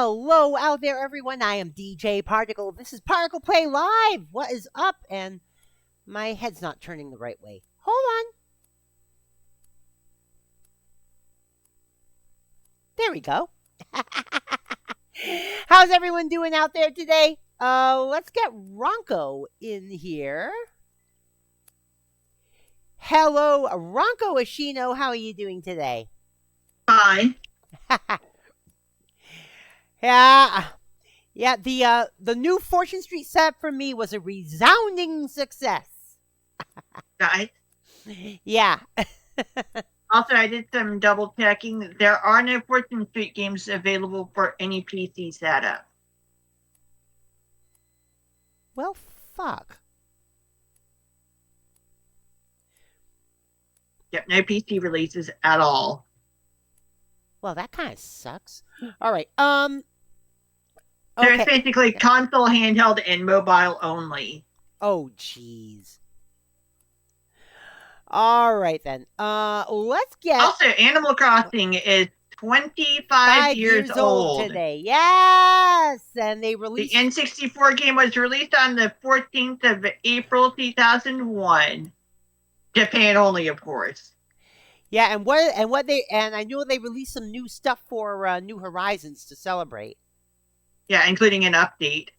Hello out there, everyone. I am DJ Particle. This is ParticlePlay Live. What is up? And my head's not turning the right way. Hold on. There we go. How's everyone doing out there today? Let's get Ranko in here. Hello, RankoHoshino. How are you doing today? Fine. Yeah. The new Fortune Street set for me was a resounding success. Guys. Yeah. Also, I did some double checking. There are no Fortune Street games available for any PC setup. Well, fuck. Yep, no PC releases at all. Well, that kind of sucks. All right. There's Okay. basically console, handheld, and mobile only. Oh, jeez. All right then. Let's get. Also, Animal Crossing is 25 years old today. Yes, and they released the N64 game was released on the 14th of April 2001. Japan only, of course. Yeah, and I know they released some new stuff for New Horizons to celebrate. Yeah, including an update.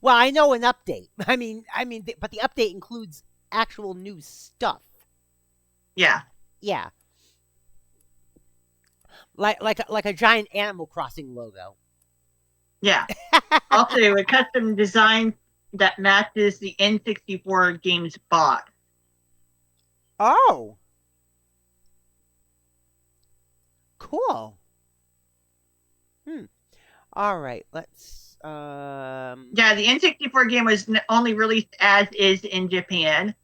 Well, I know an update. I mean, but the update includes actual new stuff. Yeah. Yeah. Like a giant Animal Crossing logo. Yeah. Also, a custom design that matches the N64 game's box. Oh. Cool. All right, let's. Yeah, the N64 game was only released as is in Japan.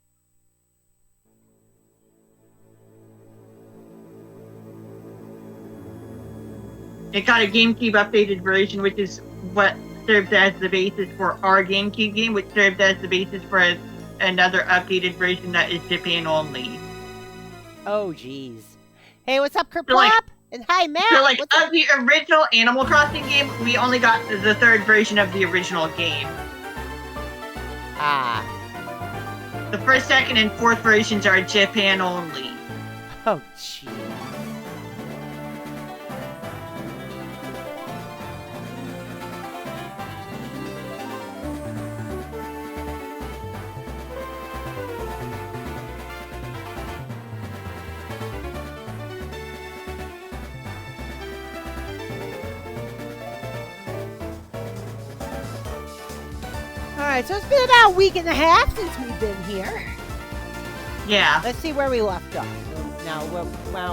It got a GameCube updated version, which is what served as the basis for our GameCube game, which served as the basis for another updated version that is Japan only. Oh, jeez. Hey, what's up, Kerplop? So, and hi, Matt. So, of the original Animal Crossing game, we only got the third version of the original game. Ah. The first, second, and fourth versions are Japan only. Oh, jeez. Alright, so it's been about a week and a half since we've been here. Yeah. Let's see where we left off. Now,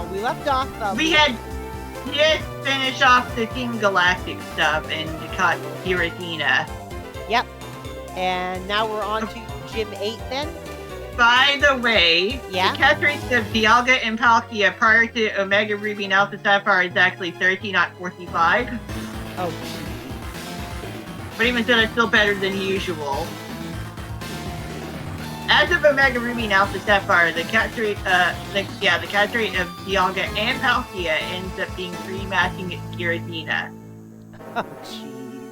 we left off... we had just finished off the Team Galactic stuff and caught Giratina. Yep. And now we're on to Gym 8 then? By the way, yeah? the catch rates of Dialga and Palkia prior to Omega Ruby and Alpha Sapphire is actually 30, not 45. Oh, but even so, it's still better than usual. As of Omega Ruby and Alpha Sapphire, the catch rate, the catch rate of Dialga and Palkia ends up being free matching Giratina. Oh, jeez.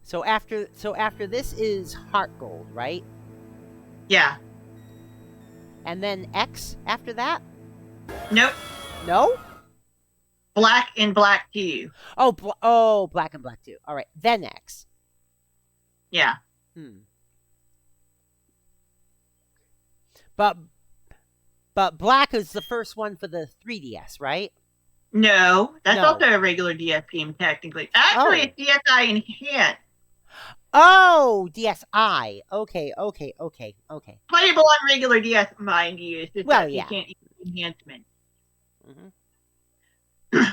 So after this is Heart Gold, right? Yeah. And then X after that? Nope. No? Black and Black 2. Oh, Black and Black 2. All right, then X. Yeah. But Black is the first one for the 3DS, right? No, that's also a regular DS game, technically. Actually, it's DSi Enhanced. Oh, DSi. Okay. Playable on regular DS, mind you. It's just well, that yeah. You can't use enhancement.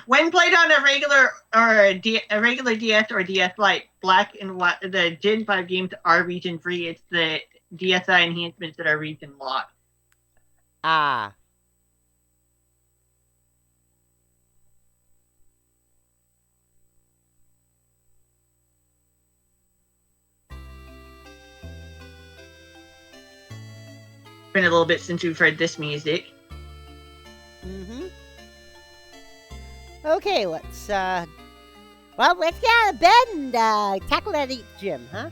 When played on a regular DS or DS Lite, Black and White, the Gen 5 games are region free. It's the DSi enhancements that are region locked. Ah. Been a little bit since we've heard this music. Okay, let's get out of bed and tackle that gym, huh?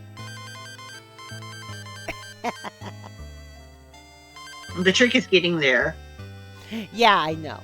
The trick is getting there. Yeah, I know.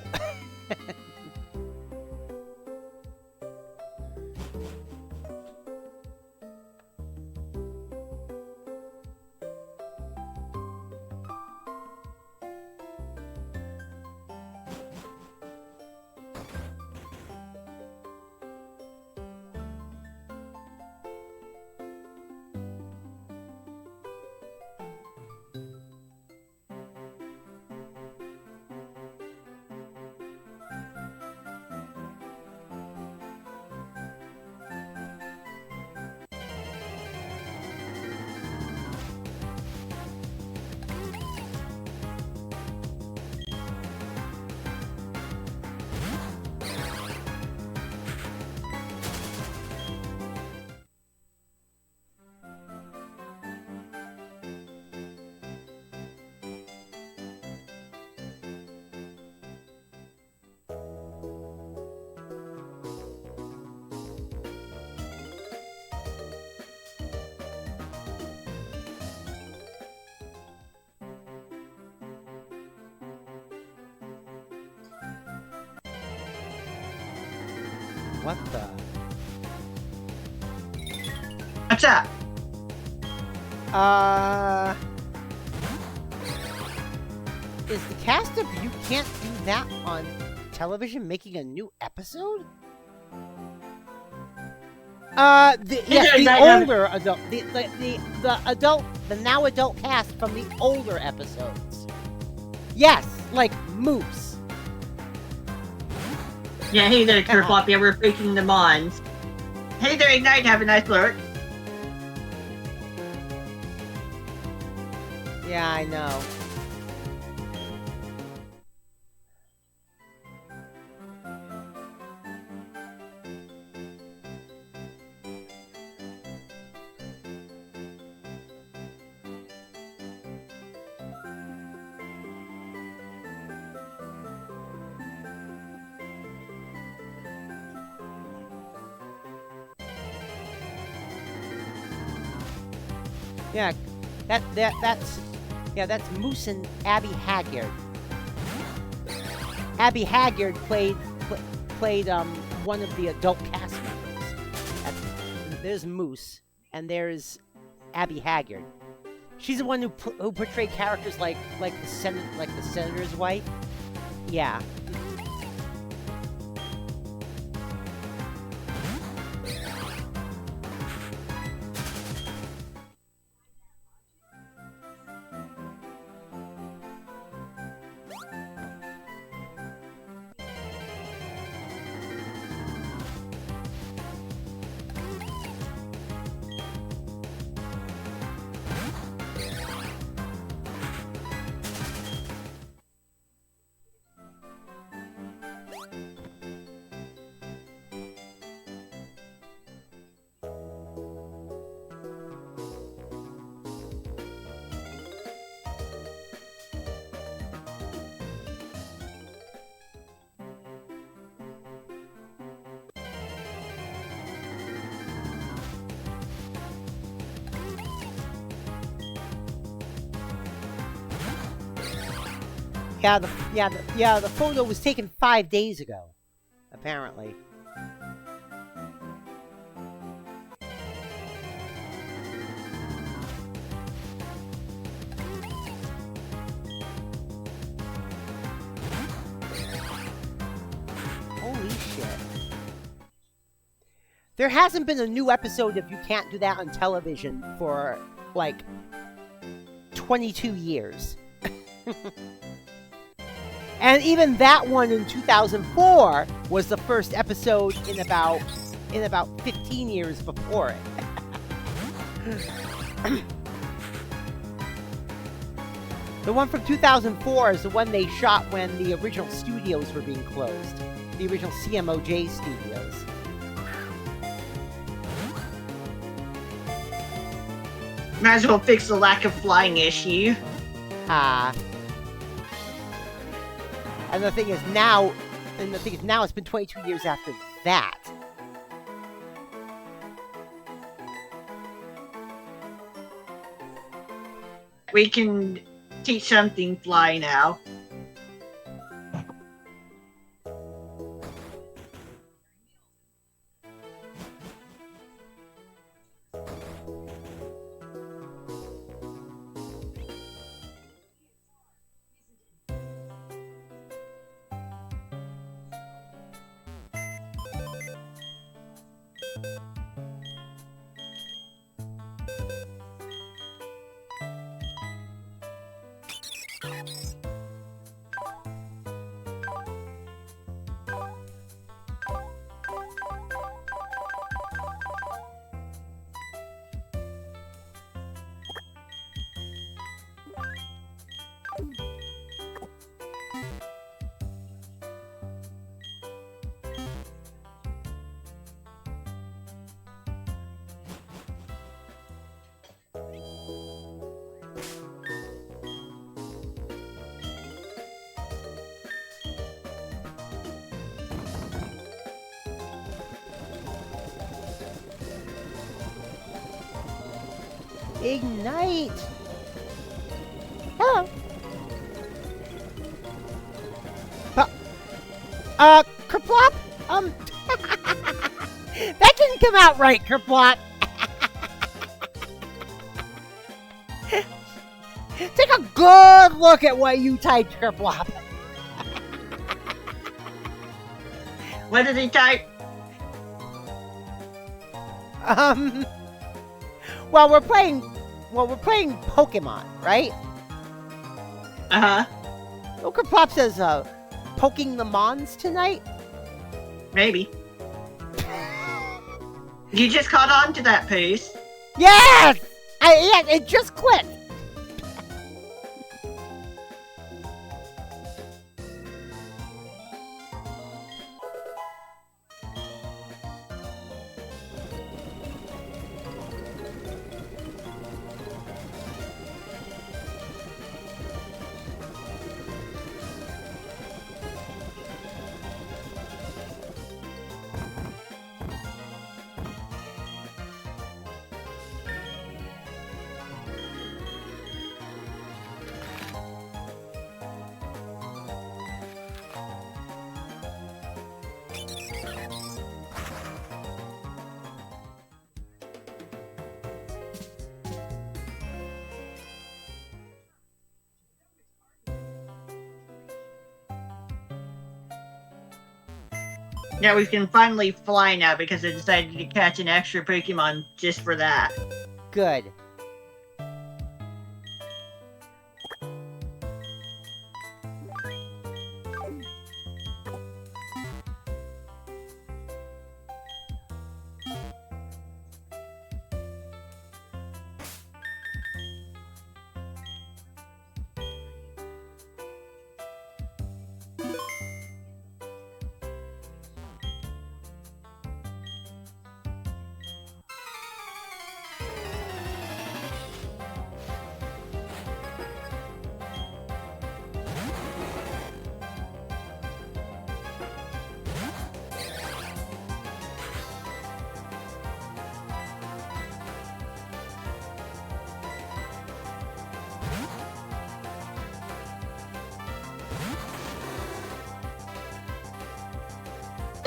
What the? What's up? Is the cast of You Can't Do That on television making a new episode? The older adult, the adult, the now adult cast from the older episodes. Yes, like Moose. Yeah, hey there, Kerflop. Yeah, we're faking the Mons. Hey there, Ignite. Have a nice lurk. Yeah, I know. Yeah, that's Moose and Abby Haggard. Abby Haggard played one of the adult cast members. There's Moose, and there's Abby Haggard. She's the one who portrayed characters like the senator's wife. Yeah. The photo was taken 5 days ago, apparently. Holy shit. There hasn't been a new episode of You Can't Do That on television for, like, 22 years. And even that one in 2004 was the first episode in about 15 years before it. The one from 2004 is the one they shot when the original studios were being closed. The original CMOJ studios. Might as well fix the lack of flying issue. And the thing is, now And the thing is, now it's been 22 years after that. We can teach something fly now. Ignite! Hello. Kerplop? That didn't come out right, Kerplop. Take a good look at what you typed, Kerplop. What did he type? Well, we're playing Pokemon, right? Uh-huh. Well, Kerplop says, poking the Mons tonight? Maybe. You just caught on to that pace. Yes! Yeah, it just clicked. Yeah, we can finally fly now because I decided to catch an extra Pokemon just for that. Good.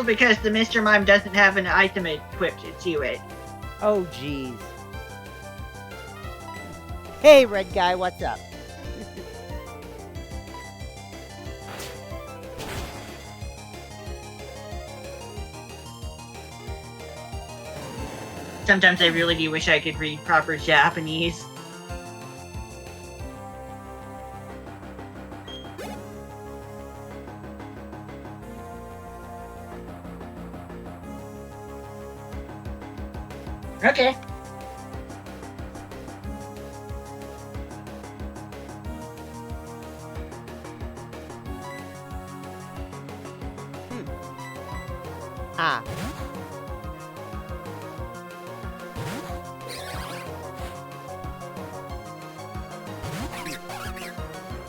Because the Mr. Mime doesn't have an item equipped to it. Oh, jeez. Hey, red guy, what's up? Sometimes I really do wish I could read proper Japanese. Okay. Ah.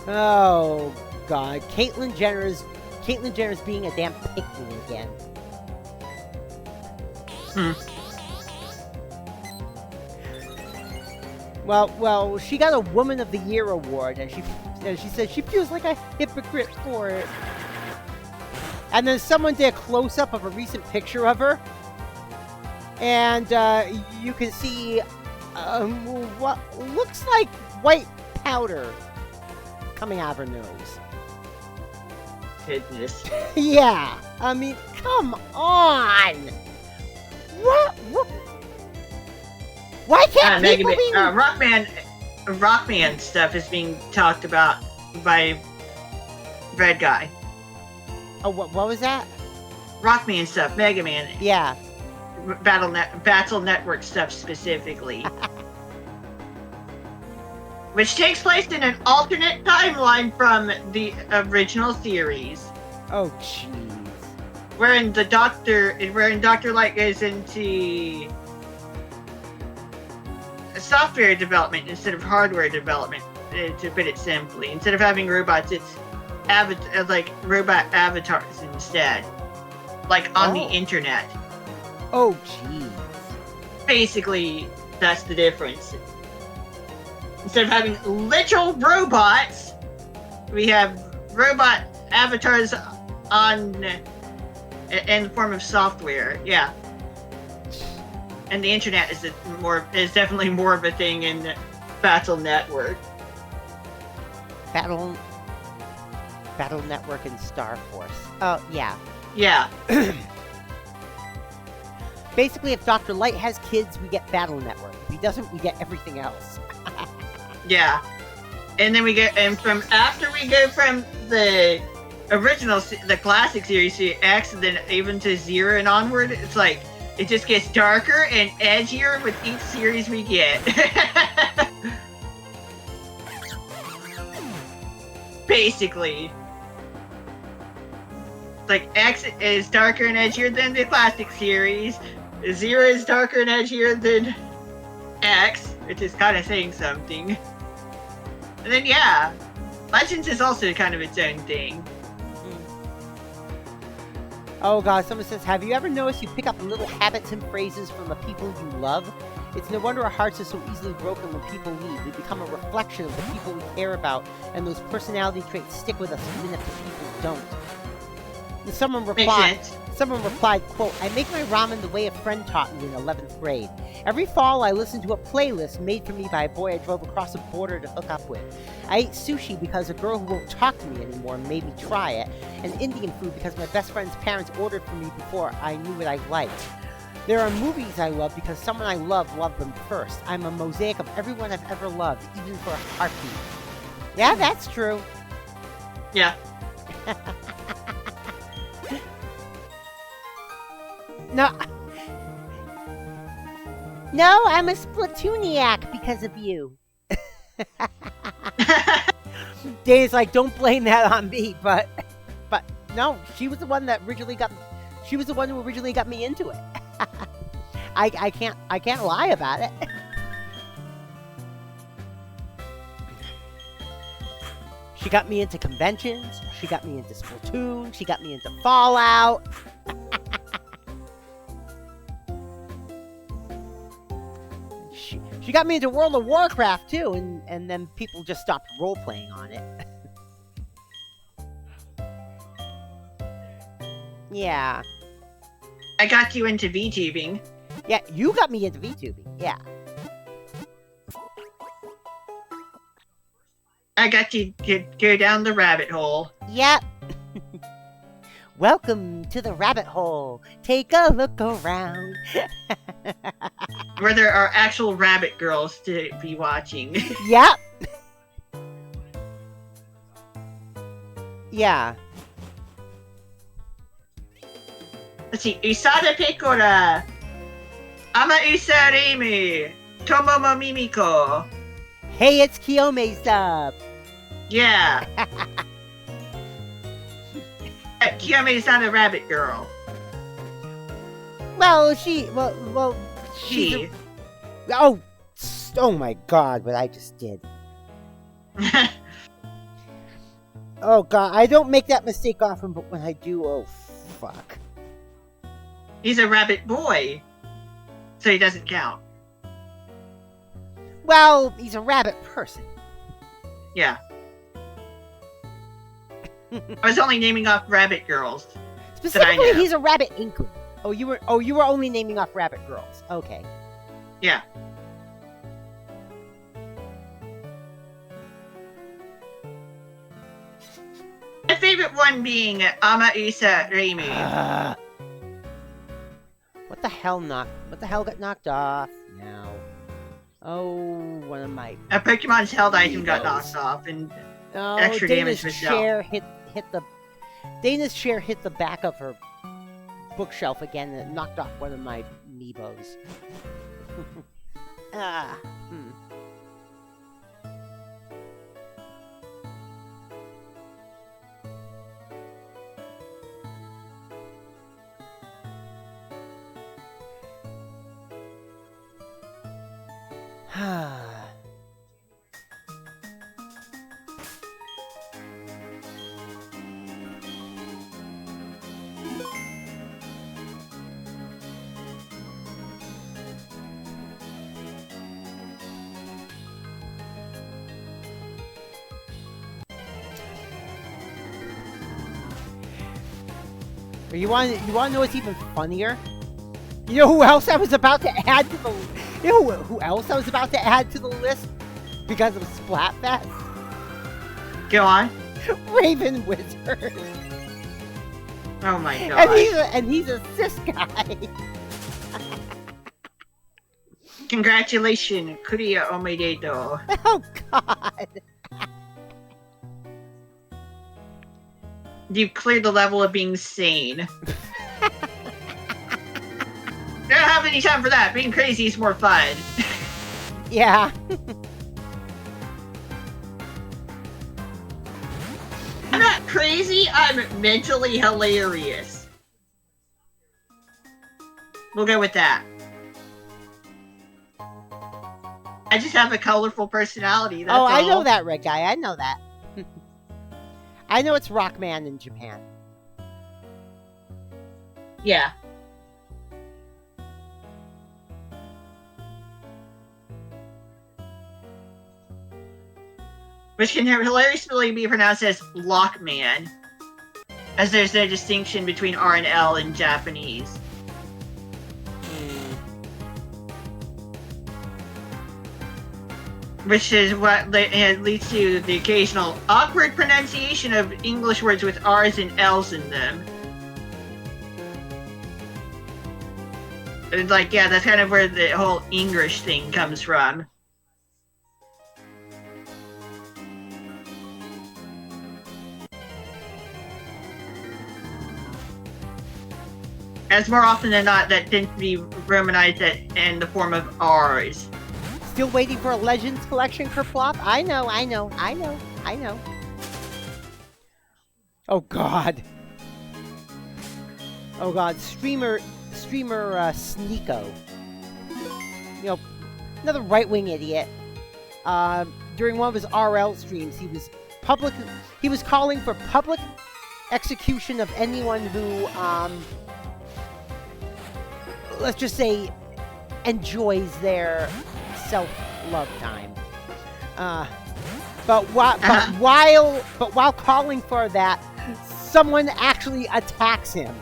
Oh, God. Caitlyn Jenner's Caitlyn Jenner's being a damn pygmy again. Well, she got a Woman of the Year award, and she said she feels like a hypocrite for it. And then someone did a close-up of a recent picture of her, and you can see what looks like white powder coming out of her nose. Goodness. Yeah, I mean, come on. What? Why can't people be... Rockman stuff is being talked about by Red Guy. Oh, what was that? Rockman stuff, Mega Man. Yeah. Battle Network stuff specifically. Which takes place in an alternate timeline from the original series. Oh, jeez. Wherein Dr. Light goes into software development instead of hardware development, to put it simply. Instead of having robots, it's robot avatars instead. Like on the internet. Oh, jeez. Basically, that's the difference. Instead of having literal robots, we have robot avatars in the form of software. Yeah. And the internet is definitely more of a thing in Battle Network. Battle Network and Star Force. Oh, yeah. Yeah. Basically, if Dr. Light has kids, we get Battle Network. If he doesn't, we get everything else. Yeah. And then after we go from the original, the classic series to X, and then even to Zero and onward, it's like, it just gets darker and edgier with each series we get. Basically. Like, X is darker and edgier than the classic series. Zero is darker and edgier than X, which is kind of saying something. And then, yeah, Legends is also kind of its own thing. Oh god, someone says, have you ever noticed you pick up little habits and phrases from the people you love? It's no wonder our hearts are so easily broken when people leave. We become a reflection of the people we care about, and those personality traits stick with us even if the people don't. And someone replied, quote, I make my ramen the way a friend taught me in 11th grade. Every fall, I listen to a playlist made for me by a boy I drove across the border to hook up with. I ate sushi because a girl who won't talk to me anymore made me try it, and Indian food because my best friend's parents ordered for me before I knew what I liked. There are movies I love because someone I love loved them first. I'm a mosaic of everyone I've ever loved, even for a heartbeat. Yeah, that's true. Yeah. No, I'm a Splatooniac because of you. Dana's like, don't blame that on me, but no, she was the one that originally got. She was the one who originally got me into it. I can't lie about it. She got me into conventions. She got me into Splatoon. She got me into Fallout. She got me into World of Warcraft too, and then people just stopped role-playing on it. Yeah. I got you into VTubing. Yeah, you got me into VTubing, yeah. I got you to go down the rabbit hole. Yep. Welcome to the rabbit hole. Take a look around. Where there are actual rabbit girls to be watching. Yep. Yeah. Let's see. Usada Pecora. Ama Usarimi. Tomomo Mimiko. Hey, it's Kiyome's up. Yeah. Kiyome's not a rabbit girl. Well, she's oh my god, what I just did. Oh god, I don't make that mistake often, but when I do, oh fuck. He's a rabbit boy, so he doesn't count. Well, he's a rabbit person. Yeah. I was only naming off rabbit girls. Specifically, he's a rabbit inkling. Oh, you were only naming off rabbit girls. Okay. Yeah. My favorite one being Ama Isa Raimi. What the hell got knocked off now? Oh, one of my A Pokemon's held item got knocked off, and extra damage was dealt. Dana's chair hit the back of her bookshelf again, and it knocked off one of my Meebos. You want to know what's even funnier? You know who else I was about to add to the list because of Splatfest? Go on. Raven Wizard. Oh my god. And he's a cis guy. Congratulations, Kuriya Omedeto. Oh god. You've cleared the level of being sane. Don't have any time for that. Being crazy is more fun. Yeah. I'm not crazy, I'm mentally hilarious. We'll go with that. I just have a colorful personality, that's all. I know that, Red Guy. I know that. I know it's Rockman in Japan. Yeah. Which can hilariously be pronounced as Lockman, as there's no distinction between R and L in Japanese. Which is what leads to the occasional awkward pronunciation of English words with R's and L's in them. And like, yeah, that's kind of where the whole English thing comes from. As more often than not, that tends to be romanized in the form of R's. Still waiting for a Legends collection, Kerplop? I know. Oh god. Oh god, streamer Sneeko. You know, another right-wing idiot. During one of his RL streams, he was calling for public execution of anyone who, let's just say, enjoys their self-love time. But while calling for that, someone actually attacks him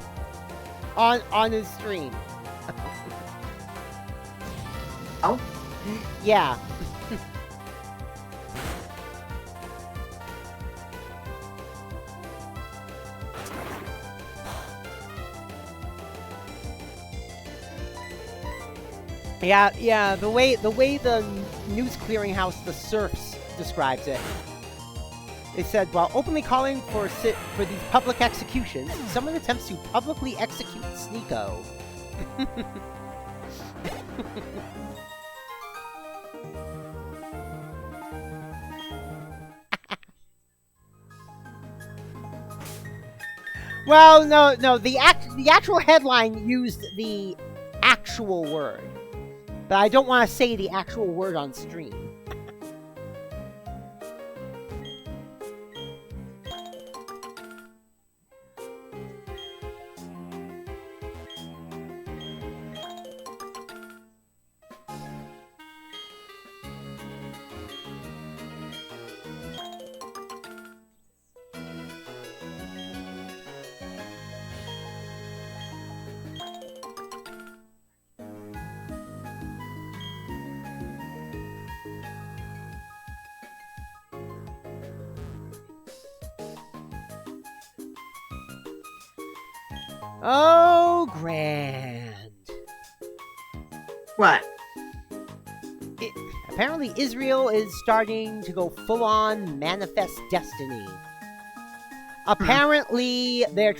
on his stream. Oh? Yeah. Yeah, the way the news clearinghouse, the Serfs, describes it. They said, while openly calling for these public executions, someone attempts to publicly execute Sneeko. Well, no, the actual headline used the actual word. But I don't want to say the actual word on stream. Oh, grand. What? Apparently, Israel is starting to go full-on manifest destiny. Apparently, they're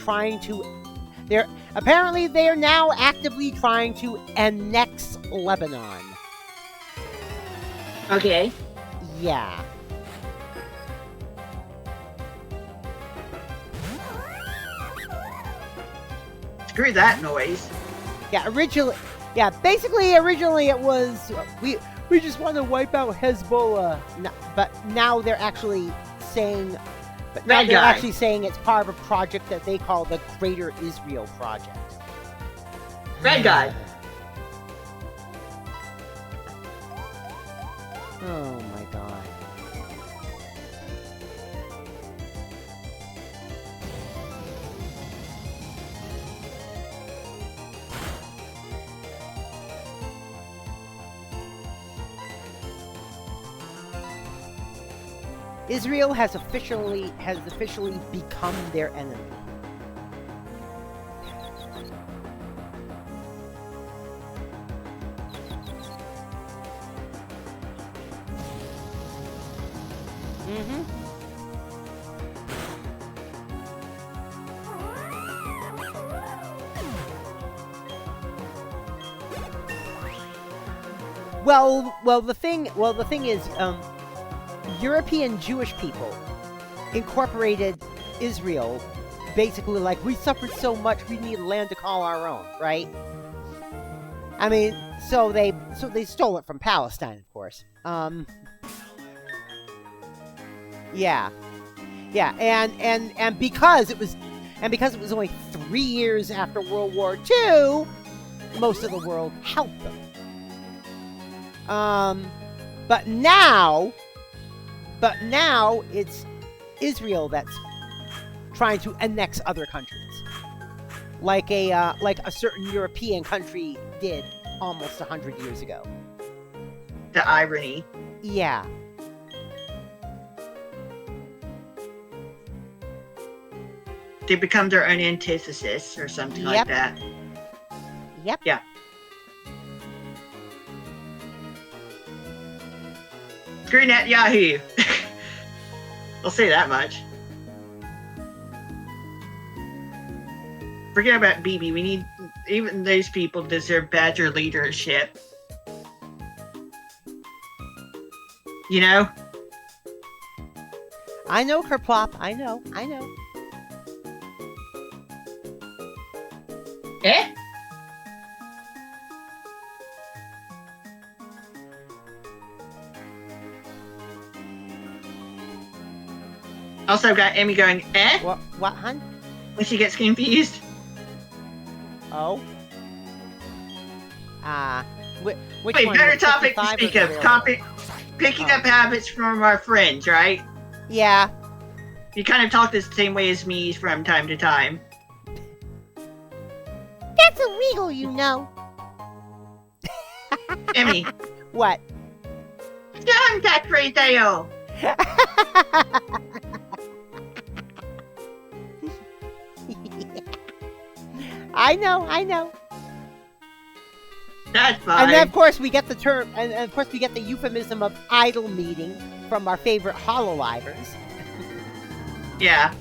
now actively trying to annex Lebanon. Okay. Yeah. Screw that noise. Yeah, originally it was we just want to wipe out Hezbollah, but now they're actually saying, it's part of a project that they call the Greater Israel Project. Red guy. Oh my god. Israel has officially become their enemy. Mm-hmm. Well, the thing is, European Jewish people incorporated Israel, basically like, we suffered so much, we need land to call our own, right? I mean, so they stole it from Palestine, of course. Yeah, and because it was only 3 years after World War II, most of the world helped them. But now it's Israel that's trying to annex other countries, like a certain European country did almost 100 years ago. The irony. Yeah. They become their own antithesis or something like that. Yep. Yeah. Screw Netanyahu. I'll say that much. Forget about Bibi. We need, even those people deserve badger leadership. You know? I know, Kerplop. I know. Eh? Also got Amy going, eh? What, hun? When she gets confused. Oh? Which Wait, one? better 55 topic to or speak of. 0? Picking up habits from our friends, right? Yeah. You kind of talk the same way as me from time to time. That's illegal, you know. Emmy. What? Don't touch retail. I know. That's fine. And then, of course, we get the term, and of course, we get the euphemism of idle meeting from our favorite hololivers. Yeah.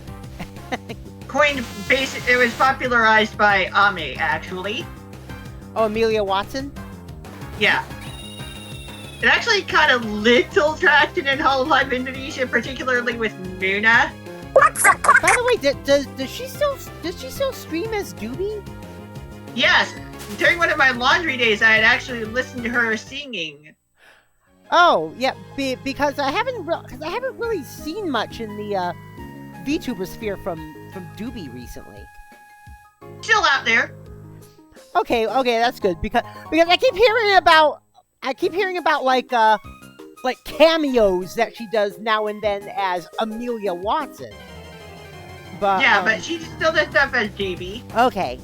Coined it was popularized by Ame, actually. Oh, Amelia Watson? Yeah. It actually caught a little traction in Hololive Indonesia, particularly with Nuna. By the way, does she still stream as Doobie? Yes. During one of my laundry days, I had actually listened to her singing. Oh, yeah, because I haven't really seen much in the VTuber sphere from Doobie recently. Still out there. Okay, that's good because I keep hearing about like cameos that she does now and then as Amelia Watson. But yeah, but she still does stuff as DB. Okay.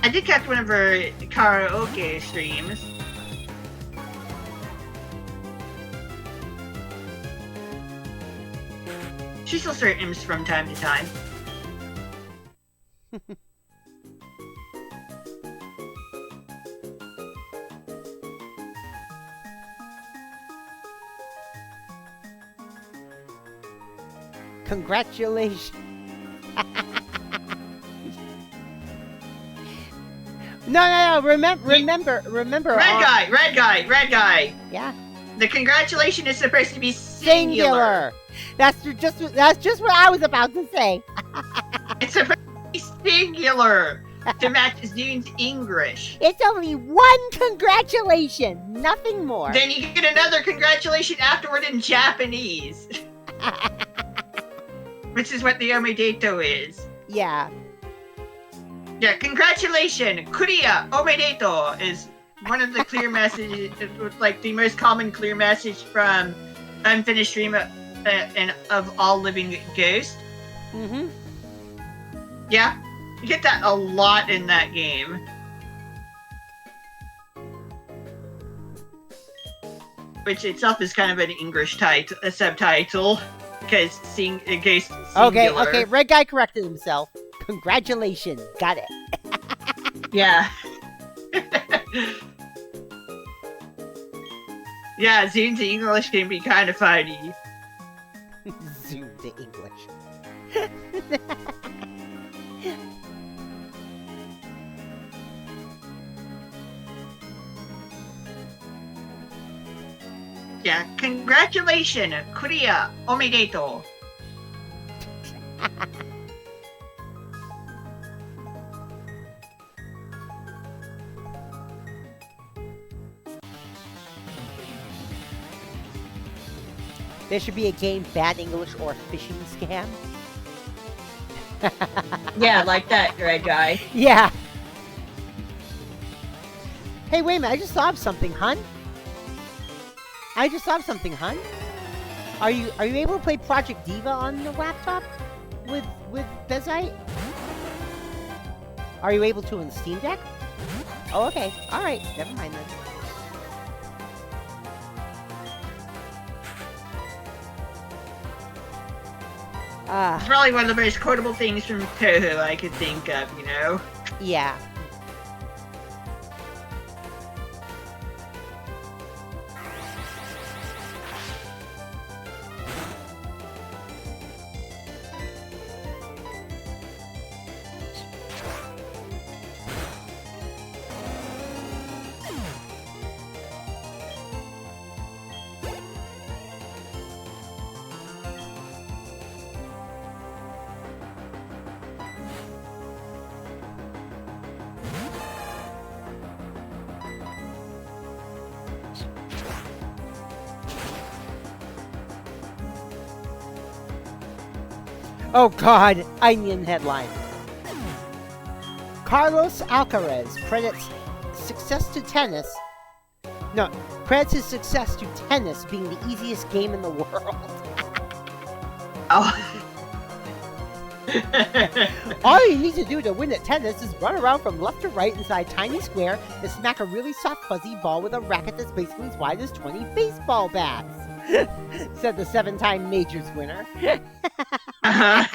I did catch one of her karaoke streams. She still streams from time to time. Congratulations. No. Remember. Red guy. Yeah. The congratulation is supposed to be singular. That's just what I was about to say. It's supposed to be singular to match Zune's English. It's only one congratulation, nothing more. Then you get another congratulation afterward in Japanese. Which is what the omedeto is. Yeah. Yeah, congratulations! Clear omedeto is one of the clear messages, like the most common clear message from Unfinished Dream and of All Living Ghosts. Mm-hmm. Yeah, you get that a lot in that game. Which itself is kind of an English subtitle, because seeing Ghost singular. Okay, red guy corrected himself. Congratulations, got it. Yeah. Yeah, Zoom to English can be kind of funny. Zoom to English. Yeah, congratulations, Korea, omedeto. There should be a game, Bad English or Phishing Scam. Yeah, like that, red guy. Yeah. Hey, wait a minute, I just thought of something, hun. Are you able to play Project Diva on the laptop with Bezite? Are you able to in Steam Deck? Oh, okay. All right. Never mind then. It's probably one of the most quotable things from Toho I could think of, you know? Yeah. Oh God, onion headline. Carlos Alcaraz credits success to tennis. No, credits his success to tennis being the easiest game in the world. Oh. All you need to do to win at tennis is run around from left to right inside a tiny square and smack a really soft fuzzy ball with a racket that's basically as wide as 20 baseball bats. Said the 7-time majors winner. Uh-huh.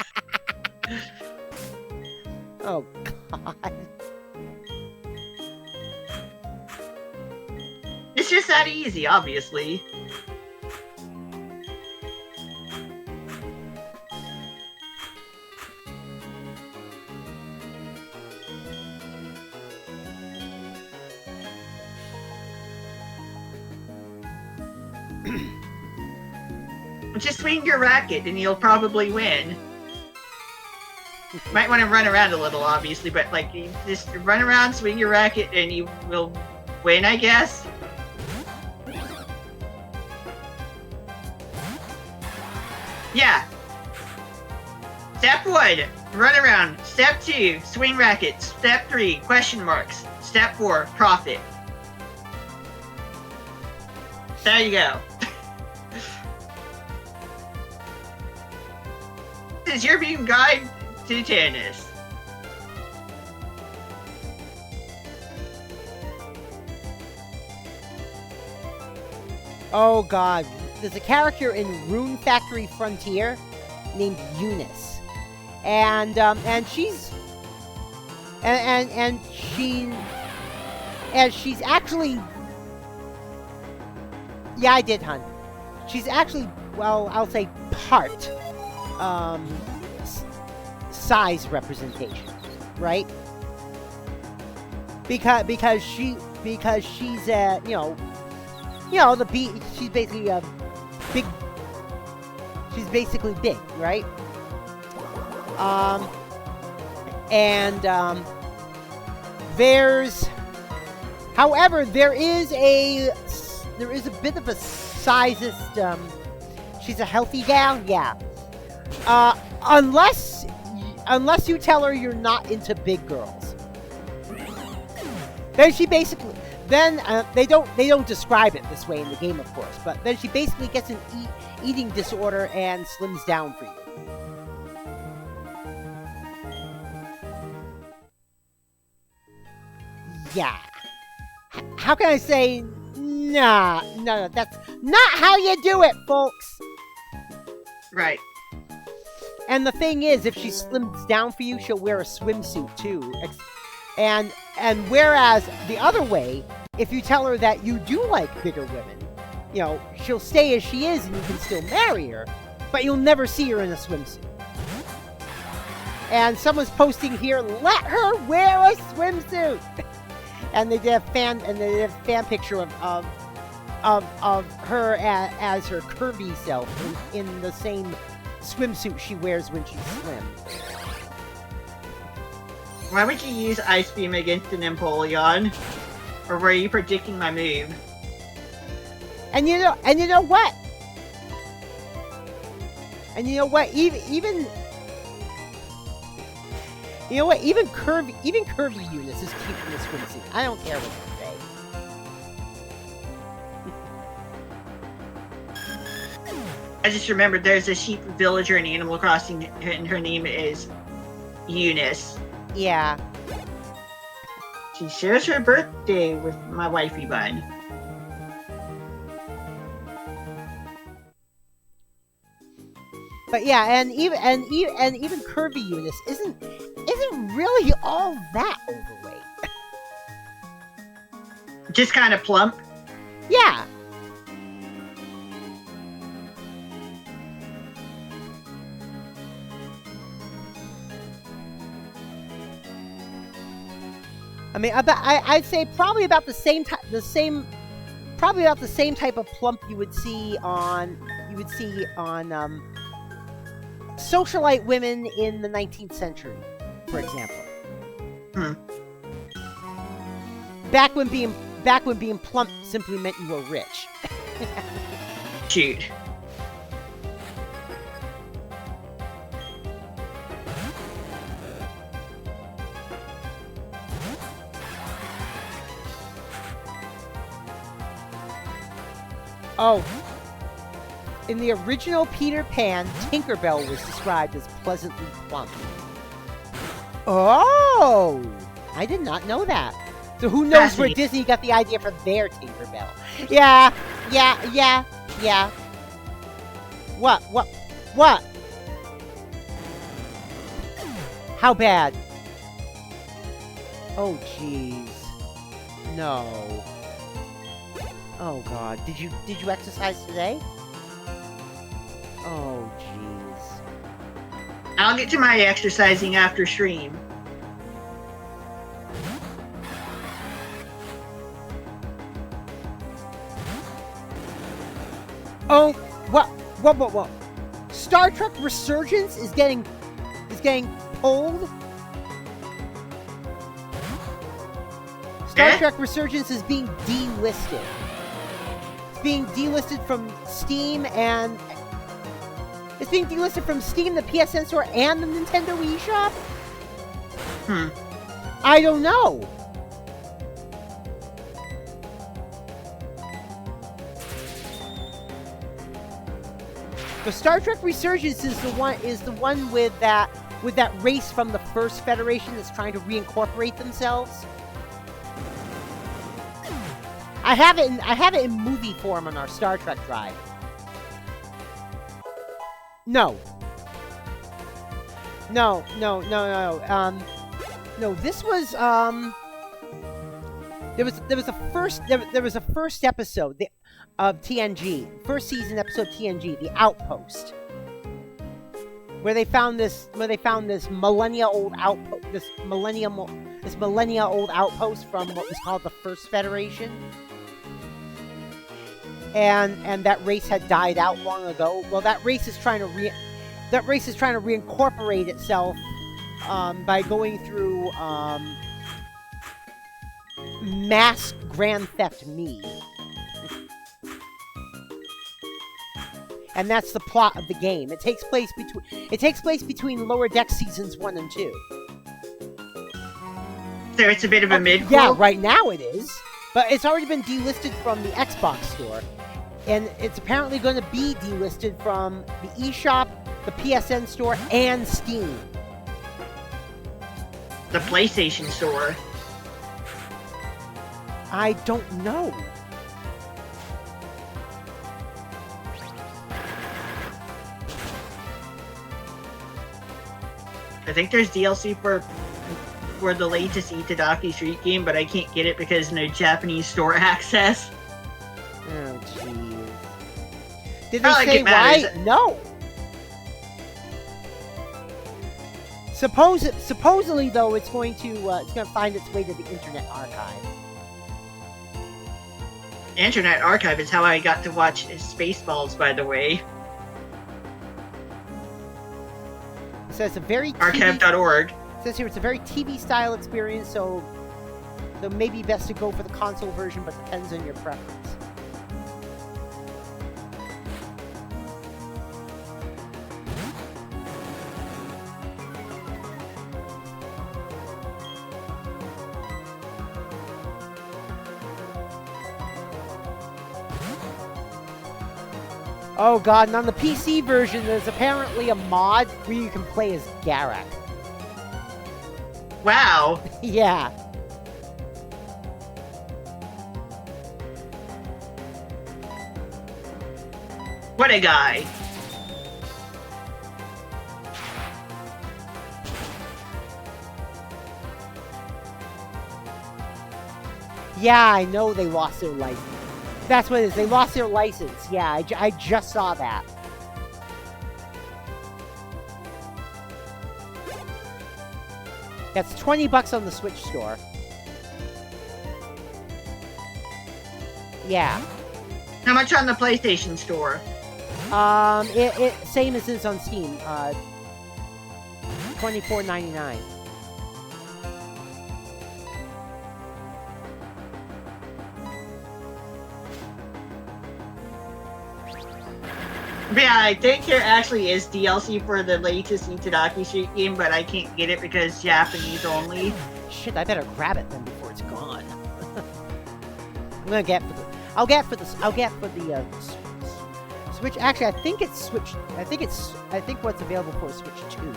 Oh, God. It's just that easy, obviously. Just swing your racket and you'll probably win. Might want to run around a little, obviously, but like, you just run around, swing your racket, and you will win, I guess. Yeah. Step 1, run around. Step 2, swing racket. Step 3, question marks. Step 4, profit. There you go. This is your being guide to tennis. Oh God, there's a character in Rune Factory Frontier named Eunice, and she's and she's actually, yeah, I did, hun. She's actually, well, I'll say part size representation, right? Because she's she's basically a big. She's basically big, right? However, there is a bit of a sizist. She's a healthy gal, yeah. Unless you tell her you're not into big girls, then she basically they don't describe it this way in the game, of course. But then she basically gets an eating disorder and slims down for you. Yeah. How can I say, nah, no, that's not how you do it, folks. Right. And the thing is, if she slims down for you, she'll wear a swimsuit too. And whereas the other way, if you tell her that you do like bigger women, she'll stay as she is and you can still marry her, but you'll never see her in a swimsuit. And someone's posting here, let her wear a swimsuit. And they did a fan picture of her as her curvy self in the same swimsuit she wears when she's slim. Why would you use Ice Beam against an Empoleon? Or were you predicting my move? And you know what? Even curvy Eunice is cute in the swimsuit. I don't care what you say. I just remembered there's a sheep villager in Animal Crossing, and her name is Eunice. Yeah. She shares her birthday with my wifey bun. But yeah, and even curvy Eunice isn't really all that overweight. Just kind of plump. Yeah. I mean, I'd say probably about the same type of plump you would see on socialite women in the 19th century, for example. Back when being plump simply meant you were rich. Shoot. Oh. In the original Peter Pan, Tinkerbell was described as pleasantly plump. Oh! I did not know that. So who knows where Disney got the idea for their Tinkerbell? Yeah. What? How bad? Oh, jeez. No. Oh, God. Did you exercise today? Oh, jeez. I'll get to my exercising after stream. Oh, what? Star Trek Resurgence is getting pulled? Star Trek Resurgence is being delisted. It's being delisted from Steam and... It's being delisted from Steam, the PSN Store, and the Nintendo eShop? I don't know. The Star Trek Resurgence is the one with that race from the first Federation that's trying to reincorporate themselves. I have it in movie form on our Star Trek drive. No. No. No. This was There was a first episode of TNG, first season episode of TNG, The Outpost, where they found this millennia old outpost from what was called the First Federation, and that race had died out long ago. Well, that race is trying to reincorporate itself by going through mass Grand Theft Me. And that's the plot of the game. It takes place between Lower Deck seasons 1 and 2. So it's a bit of a mid. Yeah, right now it is. But it's already been delisted from the Xbox store. And it's apparently going to be delisted from the eShop, the PSN store, and Steam. The PlayStation store. I don't know. I think there's DLC for the latest Itadaki Street game, but I can't get it because no Japanese store access. Oh, jeez. Did they say why? No. Supposedly, though, it's going to find its way to the Internet Archive. Internet Archive is how I got to watch Spaceballs, by the way. It says a very archive.org. It says here it's a very TV style experience, so it may be best to go for the console version, but depends on your preference. Oh god, and on the PC version, there's apparently a mod where you can play as Garak. Wow. Yeah. What a guy. Yeah, I know they lost their license. That's what it is. They lost their license. Yeah, I just saw that. That's $20 on the Switch store. Yeah. How much on the PlayStation store? It same as it is on Steam. $24.99. Yeah, I think there actually is DLC for the latest Itadaki Street game, but I can't get it because Japanese only. Shit, I better grab it then before it's gone. I'm gonna get for the. I'll get for the Switch. Actually, I think it's Switch. I think what's available for Switch 2.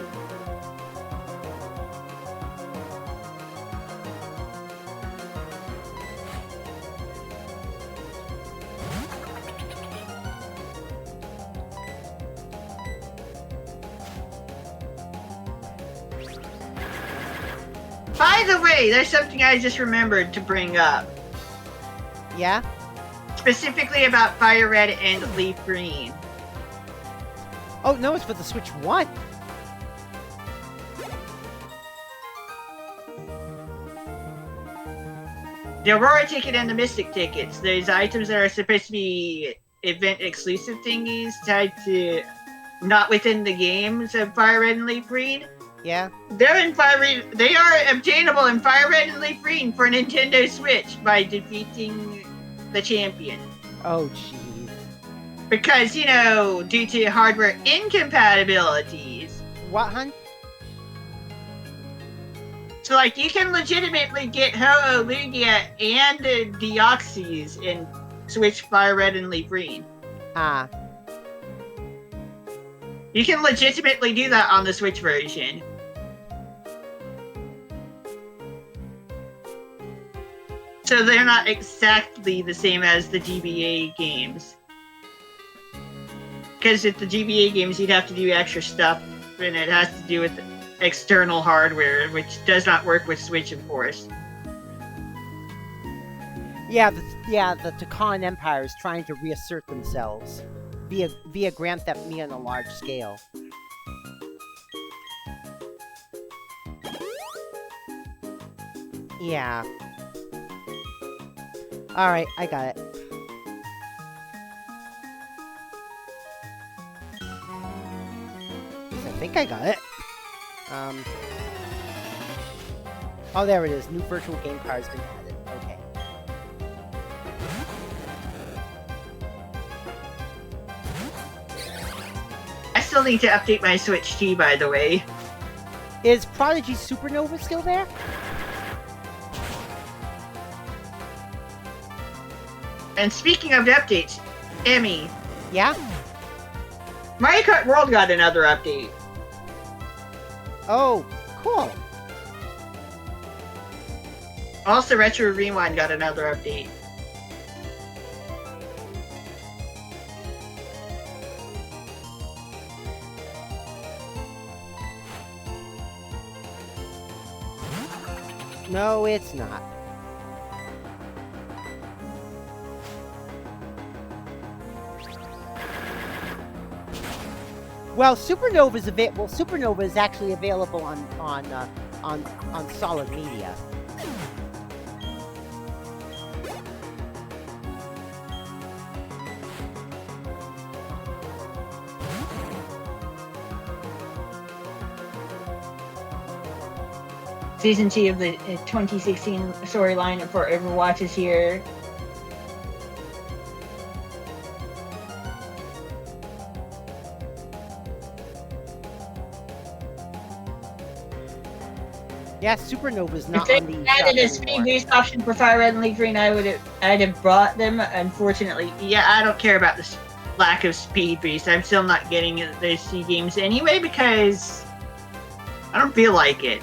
By the way, there's something I just remembered to bring up. Yeah? Specifically about Fire Red and Leaf Green. Oh, no, it's for the Switch 1. The Aurora ticket and the Mystic tickets. There's items that are supposed to be event exclusive thingies tied to not within the games of Fire Red and Leaf Green. Yeah. They are obtainable in Fire Red and Leaf Green for Nintendo Switch by defeating the champion. Oh, jeez. Because, you know, due to hardware incompatibilities. What, hun? So, like, you can legitimately get Ho-Oh, Lugia, and Deoxys in Switch Fire Red and Leaf Green. Ah. You can legitimately do that on the Switch version. So they're not exactly the same as the GBA games. Because with the GBA games, you'd have to do extra stuff, and it has to do with external hardware, which does not work with Switch, of course. Yeah, the Takan Empire is trying to reassert themselves via Grand Theft Me on a large scale. Yeah. Alright, I got it. I think I got it. Oh, there it is. New virtual game card's been added. Okay. I still need to update my Switch T, by the way. Is Prodigy Supernova still there? And speaking of updates, Emmy, Yeah? Mario Kart World got another update. Oh, cool. Also, Retro Rewind got another update. No, it's not. Well, Supernova is actually available on Solid Media. Season 2 of the 2016 storyline for Overwatch is here. Yeah, Supernova's not if on the they added a shop speed anymore. boost option for Fire Red and Leaf Green, I'd have bought them. Unfortunately, yeah, I don't care about the lack of speed boost. I'm still not getting those C games anyway because I don't feel like it.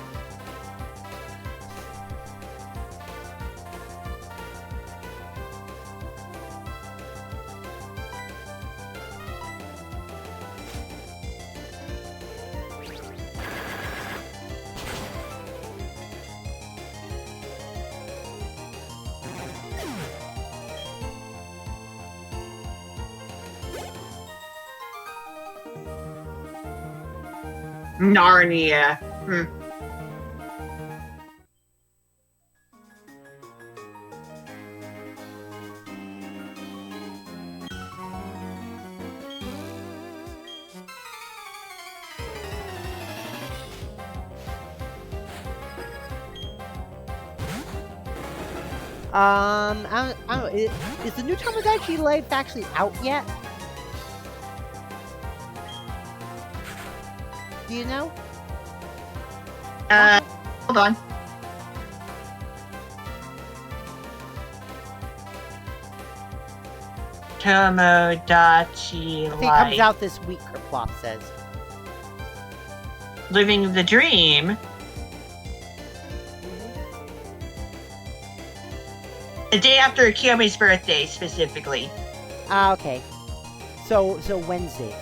Narnia. I don't know. Is the new Tamagotchi Life actually out yet? Do you know? Hold on. Tomodachi I think it Life. comes out this week, Kerplop says. Living the Dream. The day after Kiyomi's birthday, specifically. Ah, okay. So Wednesday.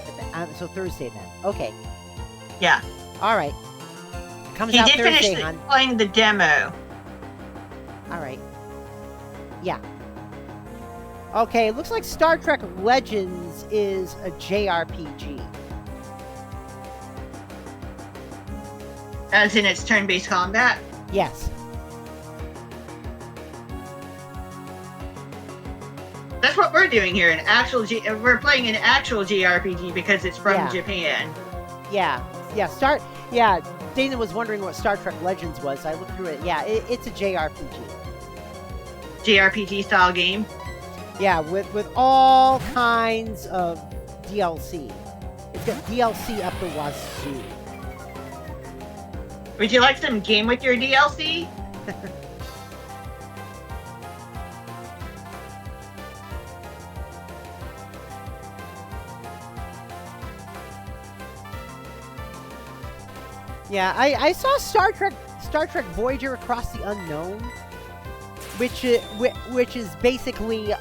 So Thursday then. Okay. Yeah. All right. Comes He out did Thursday, finish hon. playing the demo. All right. Yeah. Okay, looks like Star Trek Legends is a JRPG. As in its turn-based combat. Yes. That's what we're doing here. We're playing an actual JRPG because it's from Yeah. Japan. Yeah. Yeah. Dana was wondering what Star Trek Legends was. I looked through it. Yeah, it's a JRPG. JRPG style game. Yeah, with all kinds of DLC. It's got DLC up the wazoo. Would you like some game with your DLC? Yeah, I saw Star Trek Voyager Across the Unknown, which is basically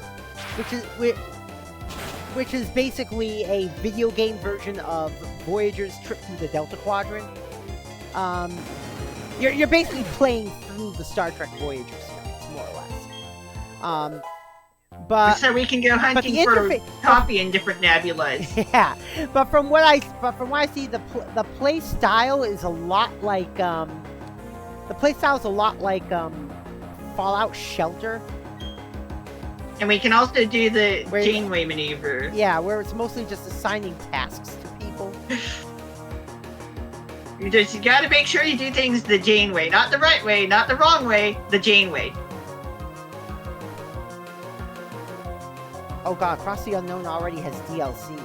a video game version of Voyager's trip through the Delta Quadrant. You're basically playing through the Star Trek Voyager series, more or less. But so we can go hunting for copy in different nebulas. Yeah, but from what I see, the play style is a lot like Fallout Shelter. And we can also do the Janeway maneuver. Yeah, where it's mostly just assigning tasks to people. You got to make sure you do things the Janeway, not the right way, not the wrong way, the Janeway. Oh god, Across the Unknown already has DLC.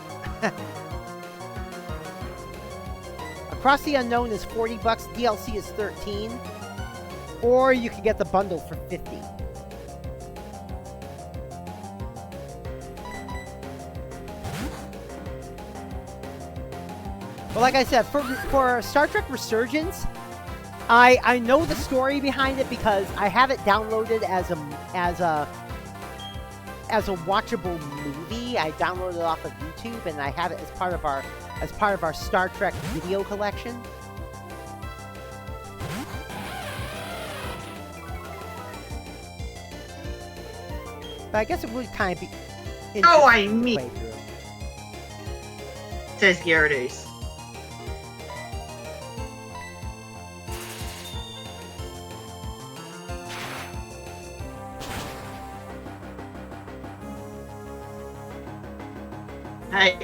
Across the Unknown is $40, DLC is $13. Or you can get the bundle for $50. Well, like I said, for Star Trek Resurgence, I know the story behind it because I have it downloaded as a watchable movie. I downloaded it off of YouTube, and I have it as part of our Star Trek video collection. But I guess it would kind of be. Oh, I mean, says Gyarados.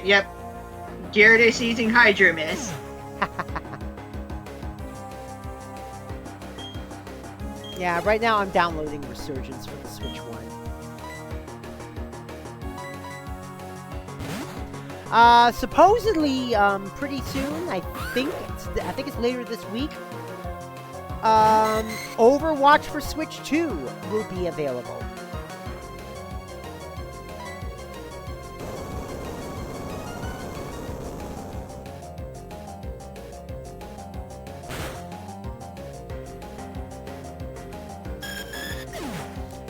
Yep. Gyarados using Hydro Miss. Yeah, right now I'm downloading Resurgence for the Switch One. Supposedly, pretty soon. I think it's later this week. Overwatch for Switch 2 will be available.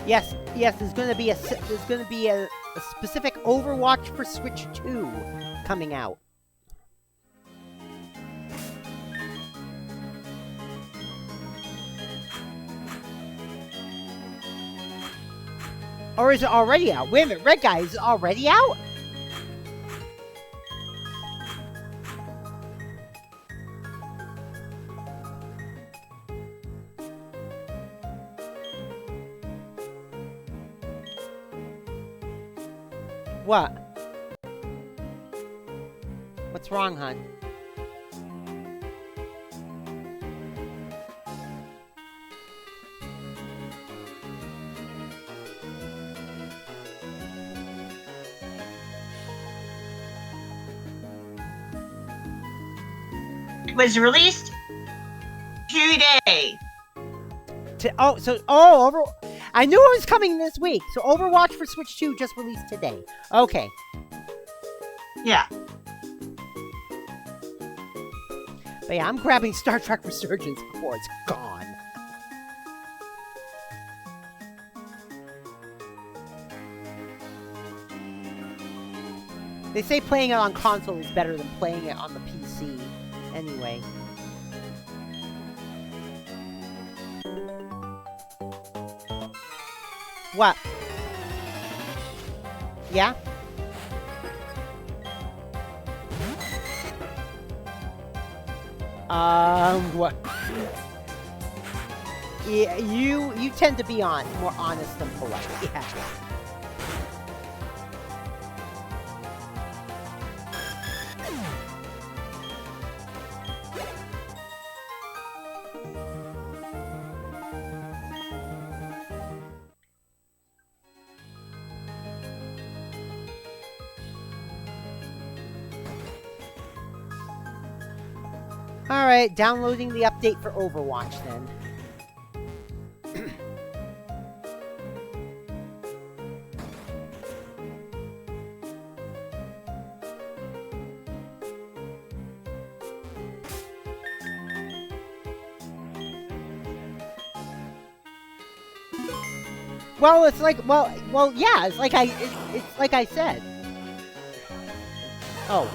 Yes, there's going to be a specific Overwatch for Switch 2 coming out. Or is it already out? Wait a minute, Red Guy, is it already out? What? What's wrong, hon? It was released today. I knew it was coming this week. So Overwatch for Switch 2 just released today. Okay. Yeah. But yeah, I'm grabbing Star Trek Resurgence before it's gone. They say playing it on console is better than playing it on the PC. Anyway. What? Yeah? What? Yeah, you tend to be more honest than polite. Yeah. Alright, downloading the update for Overwatch then. Well, it's like, yeah, it's like I said. Oh.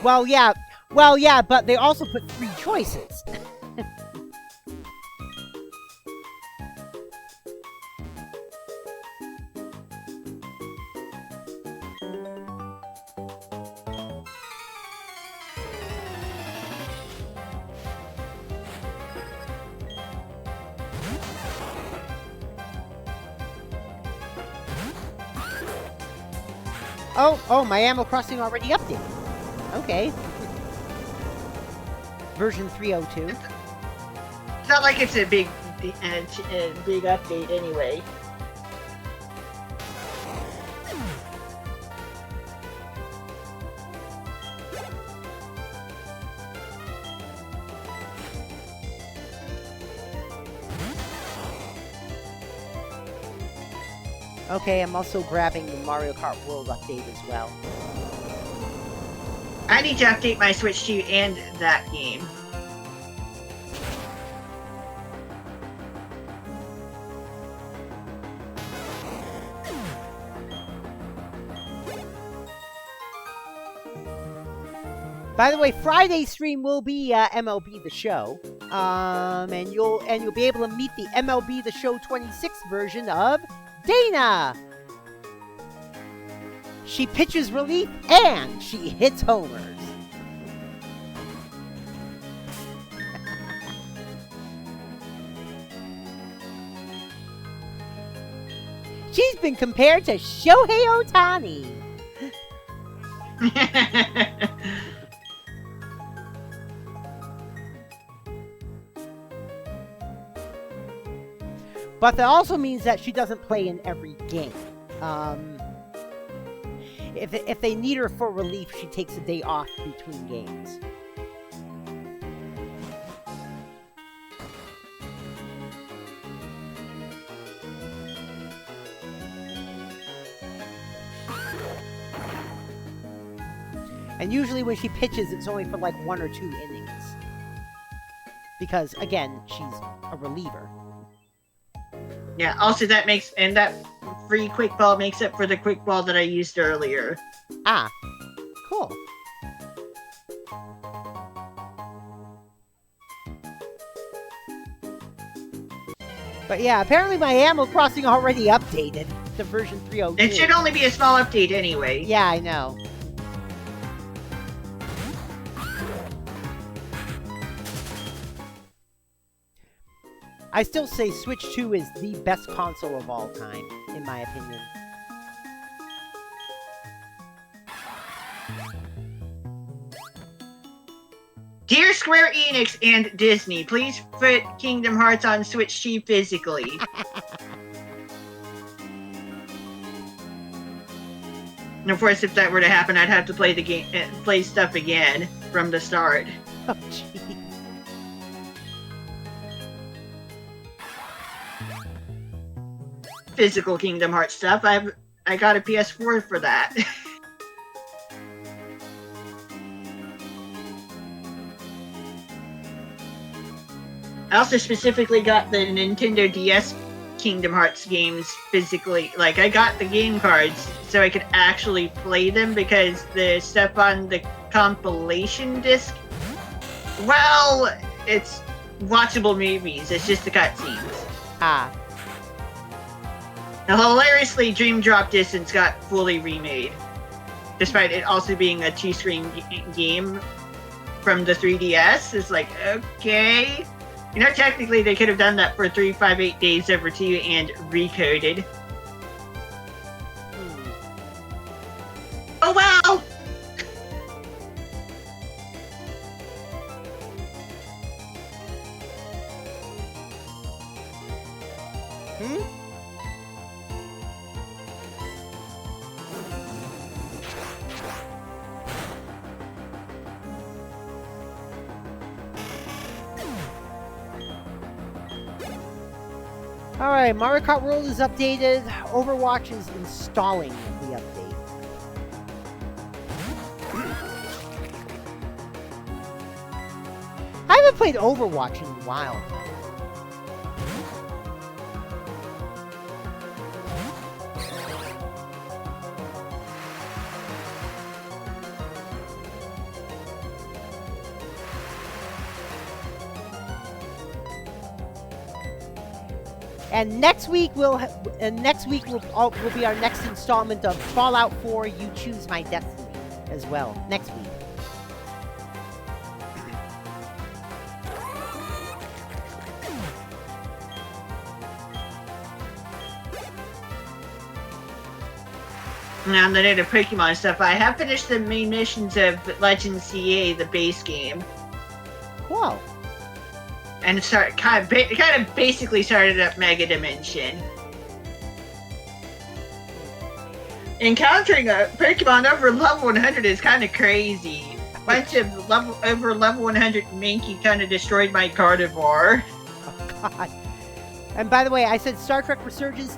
Well, yeah. Well, yeah, but they also put 3 choices. Oh, my Animal Crossing already updated. Okay. Version 302. It's not like it's a big update anyway. Okay, I'm also grabbing the Mario Kart World update as well. I need to update my Switch 2 and that game. By the way, Friday's stream will be MLB The Show, and you'll be able to meet the MLB The Show 26 version of Dana. She pitches relief and she hits homers. She's been compared to Shohei Ohtani. But that also means that she doesn't play in every game. If they need her for relief, she takes a day off between games. And usually when she pitches, it's only for like 1 or 2 innings. Because, again, she's a reliever. Yeah, also that free quick ball makes up for the quick ball that I used earlier. Ah, cool. But yeah, apparently my Animal Crossing already updated to version 302. It should only be a small update anyway. Yeah, I know. I still say Switch 2 is the best console of all time, in my opinion. Dear Square Enix and Disney, please put Kingdom Hearts on Switch 2 physically. And of course, if that were to happen, I'd have to play the game, play stuff again from the start. Oh, jeez. Physical Kingdom Hearts stuff. I got a PS4 for that. I also specifically got the Nintendo DS Kingdom Hearts games physically. Like, I got the game cards so I could actually play them, because the stuff on the compilation disc, well, it's watchable movies. It's just the cutscenes. Ah. Now, hilariously, Dream Drop Distance got fully remade, despite it also being a 2-screen game from the 3DS. It's like, okay. You know, technically they could have done that for 358 Days Over 2 and recoded. Oh well! Alright, Mario Kart World is updated. Overwatch is installing the update. I haven't played Overwatch in a while. And next week will be our next installment of Fallout 4: You Choose My Destiny as well. Next week. Now that I did the Pokemon stuff, I have finished the main missions of Legend CA, the base game. Cool. And kind of basically started up Mega Dimension. Encountering a Pokemon over level 100 is kind of crazy. Bunch of over level 100 Mankey kind of destroyed my Gardevoir. Oh God. And by the way, I said Star Trek Resurgence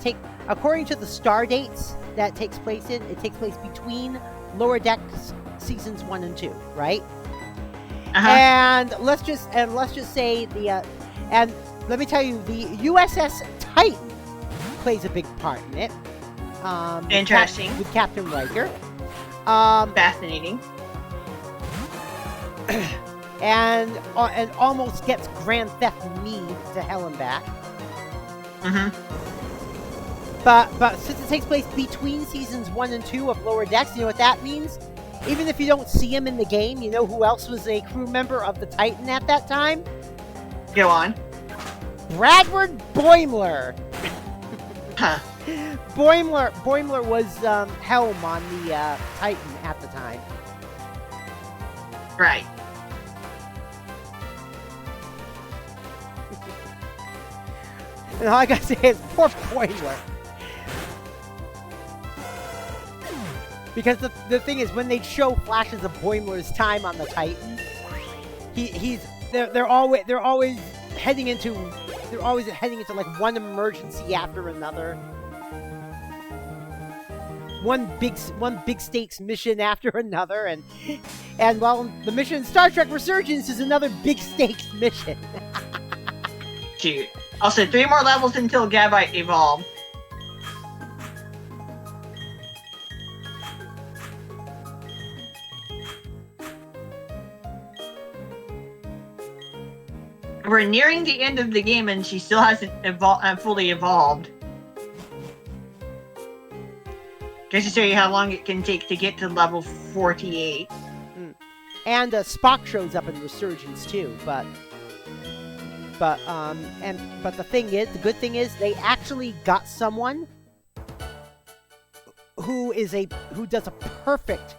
according to the star dates that it takes place between Lower Decks seasons 1 and 2, right? Uh-huh. And let's just say and let me tell you, the USS Titan plays a big part in it. Interesting. With Captain Riker. Fascinating. And almost gets Grand Theft Me to hell and back. Mm-hmm. But since it takes place between seasons 1 and 2 of Lower Decks, you know what that means? Even if you don't see him in the game, you know who else was a crew member of the Titan at that time? Go on. Bradward Boimler. Huh. Boimler was helm on the Titan at the time. Right. And all I gotta say is poor Boimler. Because the thing is, when they show flashes of Boimler's time on the Titan, they're always heading into like one emergency after another. One big stakes mission after another, and well, the mission in Star Trek Resurgence is another big stakes mission. Cute. Also, 3 more levels until Gabite evolve. We're nearing the end of the game and she still hasn't fully evolved. Just to show you how long it can take to get to level 48. And Spock shows up in Resurgence too, but the good thing is they actually got someone who does a perfect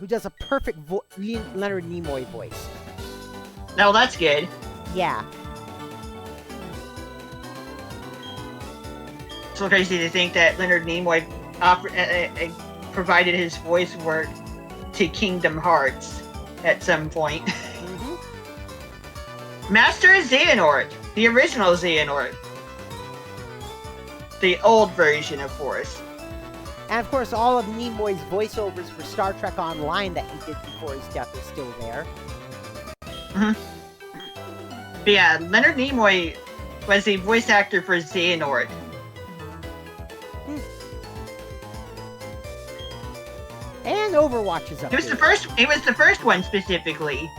Leonard Nimoy voice. No, that's good. Yeah. So crazy to think that Leonard Nimoy provided his voice work to Kingdom Hearts at some point. Mm-hmm. Master Xehanort, the original Xehanort. The old version, of course. And of course, all of Nimoy's voiceovers for Star Trek Online that he did before his death are still there. Mm-hmm. But yeah, Leonard Nimoy was the voice actor for Xehanort. And Overwatch is up. He was the first one specifically.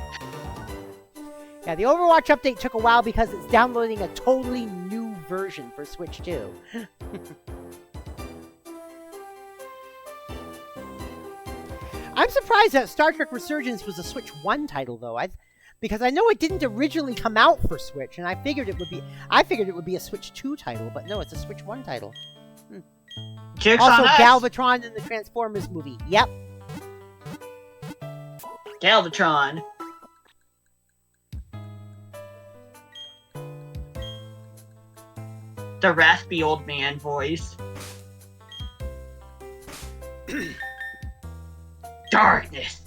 Yeah, the Overwatch update took a while because it's downloading a totally new version for Switch 2. I'm surprised that Star Trek Resurgence was a Switch 1 title, though. Because I know it didn't originally come out for Switch, and I figured it would be a Switch 2 title, but no, it's a Switch 1 title. Joke's also, on us. Galvatron in the Transformers movie. Yep. Galvatron. The raspy old man voice. Darkness.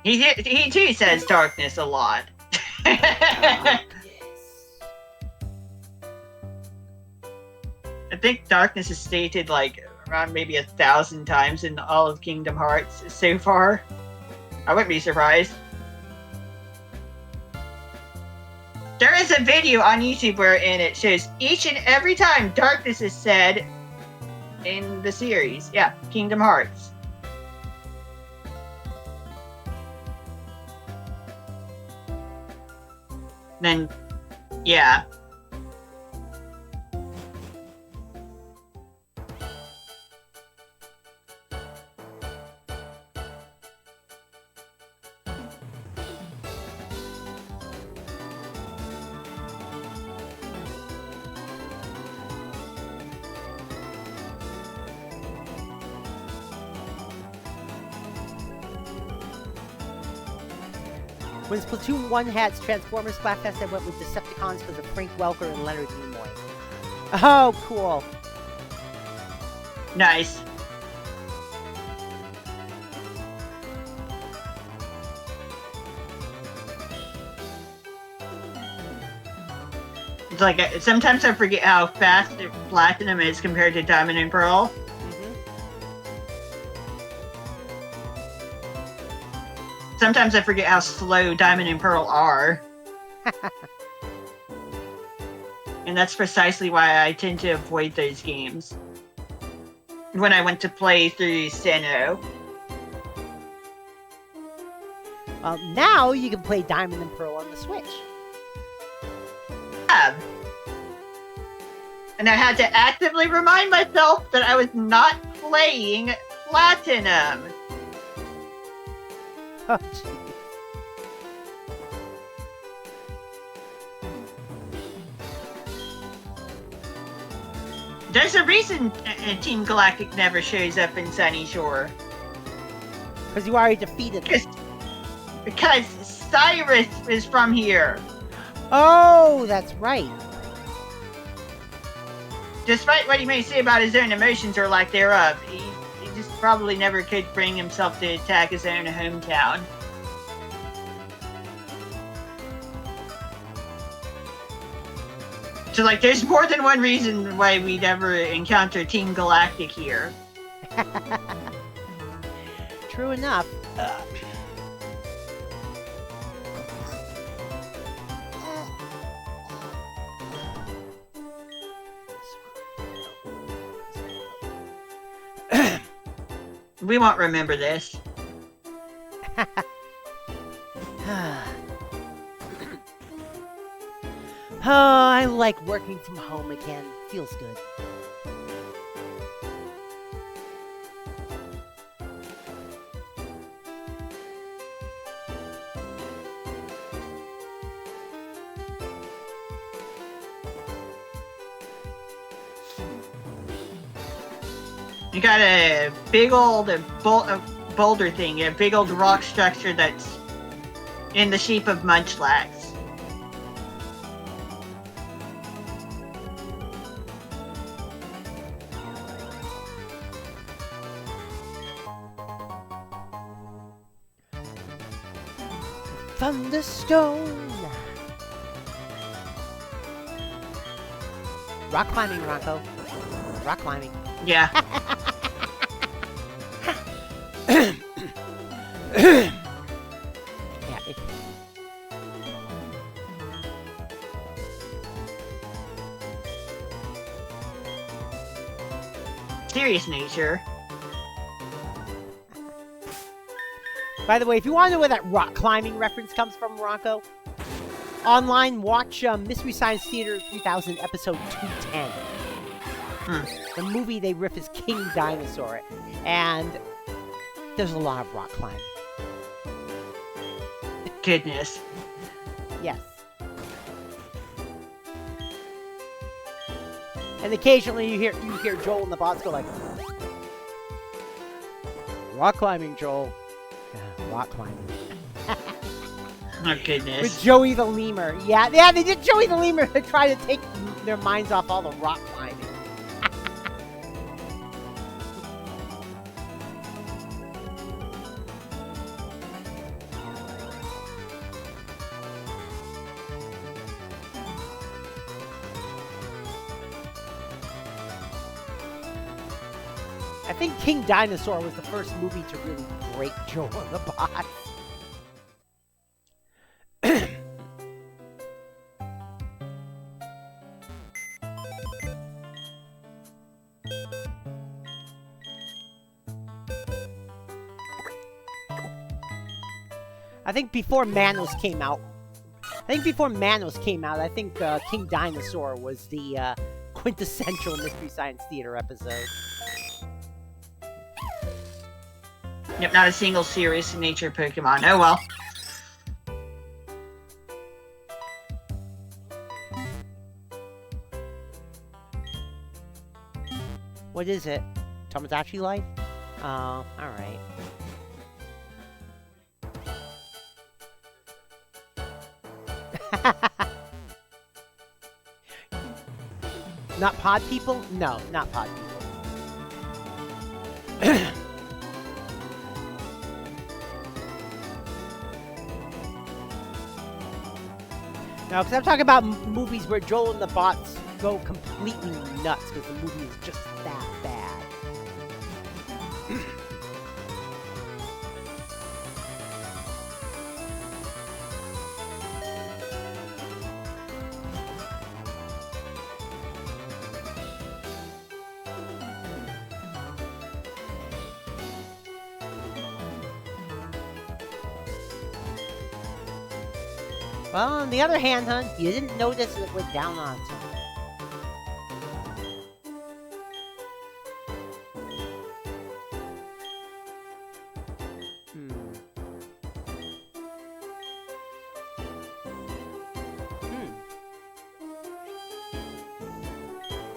He too says darkness a lot. I think darkness is stated like around maybe 1,000 times in all of Kingdom Hearts so far. I wouldn't be surprised. There is a video on YouTube wherein it shows each and every time darkness is said in the series. Yeah, Kingdom Hearts. Then Yeah. When Splatoon 1 had its Transformers Splatfest, I went with Decepticons for the Frank Welker and Leonard Nimoy. Oh, cool. Nice. It's like, sometimes I forget how fast Platinum is compared to Diamond and Pearl. Sometimes I forget how slow Diamond and Pearl are. And that's precisely why I tend to avoid those games when I went to play through SINNOH. Well, now you can play Diamond and Pearl on the Switch. Yeah. And I had to actively remind myself that I was not playing Platinum. Oh, geez. There's a reason Team Galactic never shows up in Sunny Shore. Because you already defeated them. Because Cyrus is from here. Oh, that's right. Despite what he may say about his own emotions or lack thereof, he just probably never could bring himself to attack his own hometown. So, like, there's more than one reason why we'd ever encounter Team Galactic here. True enough. We won't remember this. Oh, I like working from home again. Feels good. You got a big old boulder thing, a big old rock structure that's in the shape of munchlax. Thunderstone. Rock climbing, Ranko. Rock climbing. Yeah. Yeah. Serious nature. By the way, if you want to know where that rock climbing reference comes from, Ranko, online, watch Mystery Science Theater 3000 episode 210. The movie they riff is King Dinosaur, and there's a lot of rock climbing. Goodness. Yes. And occasionally you hear Joel and the boss go like, rock climbing, Joel. Yeah, rock climbing. Oh, goodness. With Joey the Lemur. Yeah, they did Joey the Lemur to try to take their minds off all the rock climbing. I think King Dinosaur was the first movie to really break Joel and the boss. I think before Manos came out, I think before Manos came out, I think King Dinosaur was the quintessential Mystery Science Theater episode. Yep, not a single serious in nature Pokemon. Oh well. What is it? Tomodachi Life? Alright. Not pod people? No, not pod people. No, because I'm talking about movies where Joel and the bots go completely nuts because the movie is just that bad. Well, on the other hand, hon, you didn't notice it went down on time.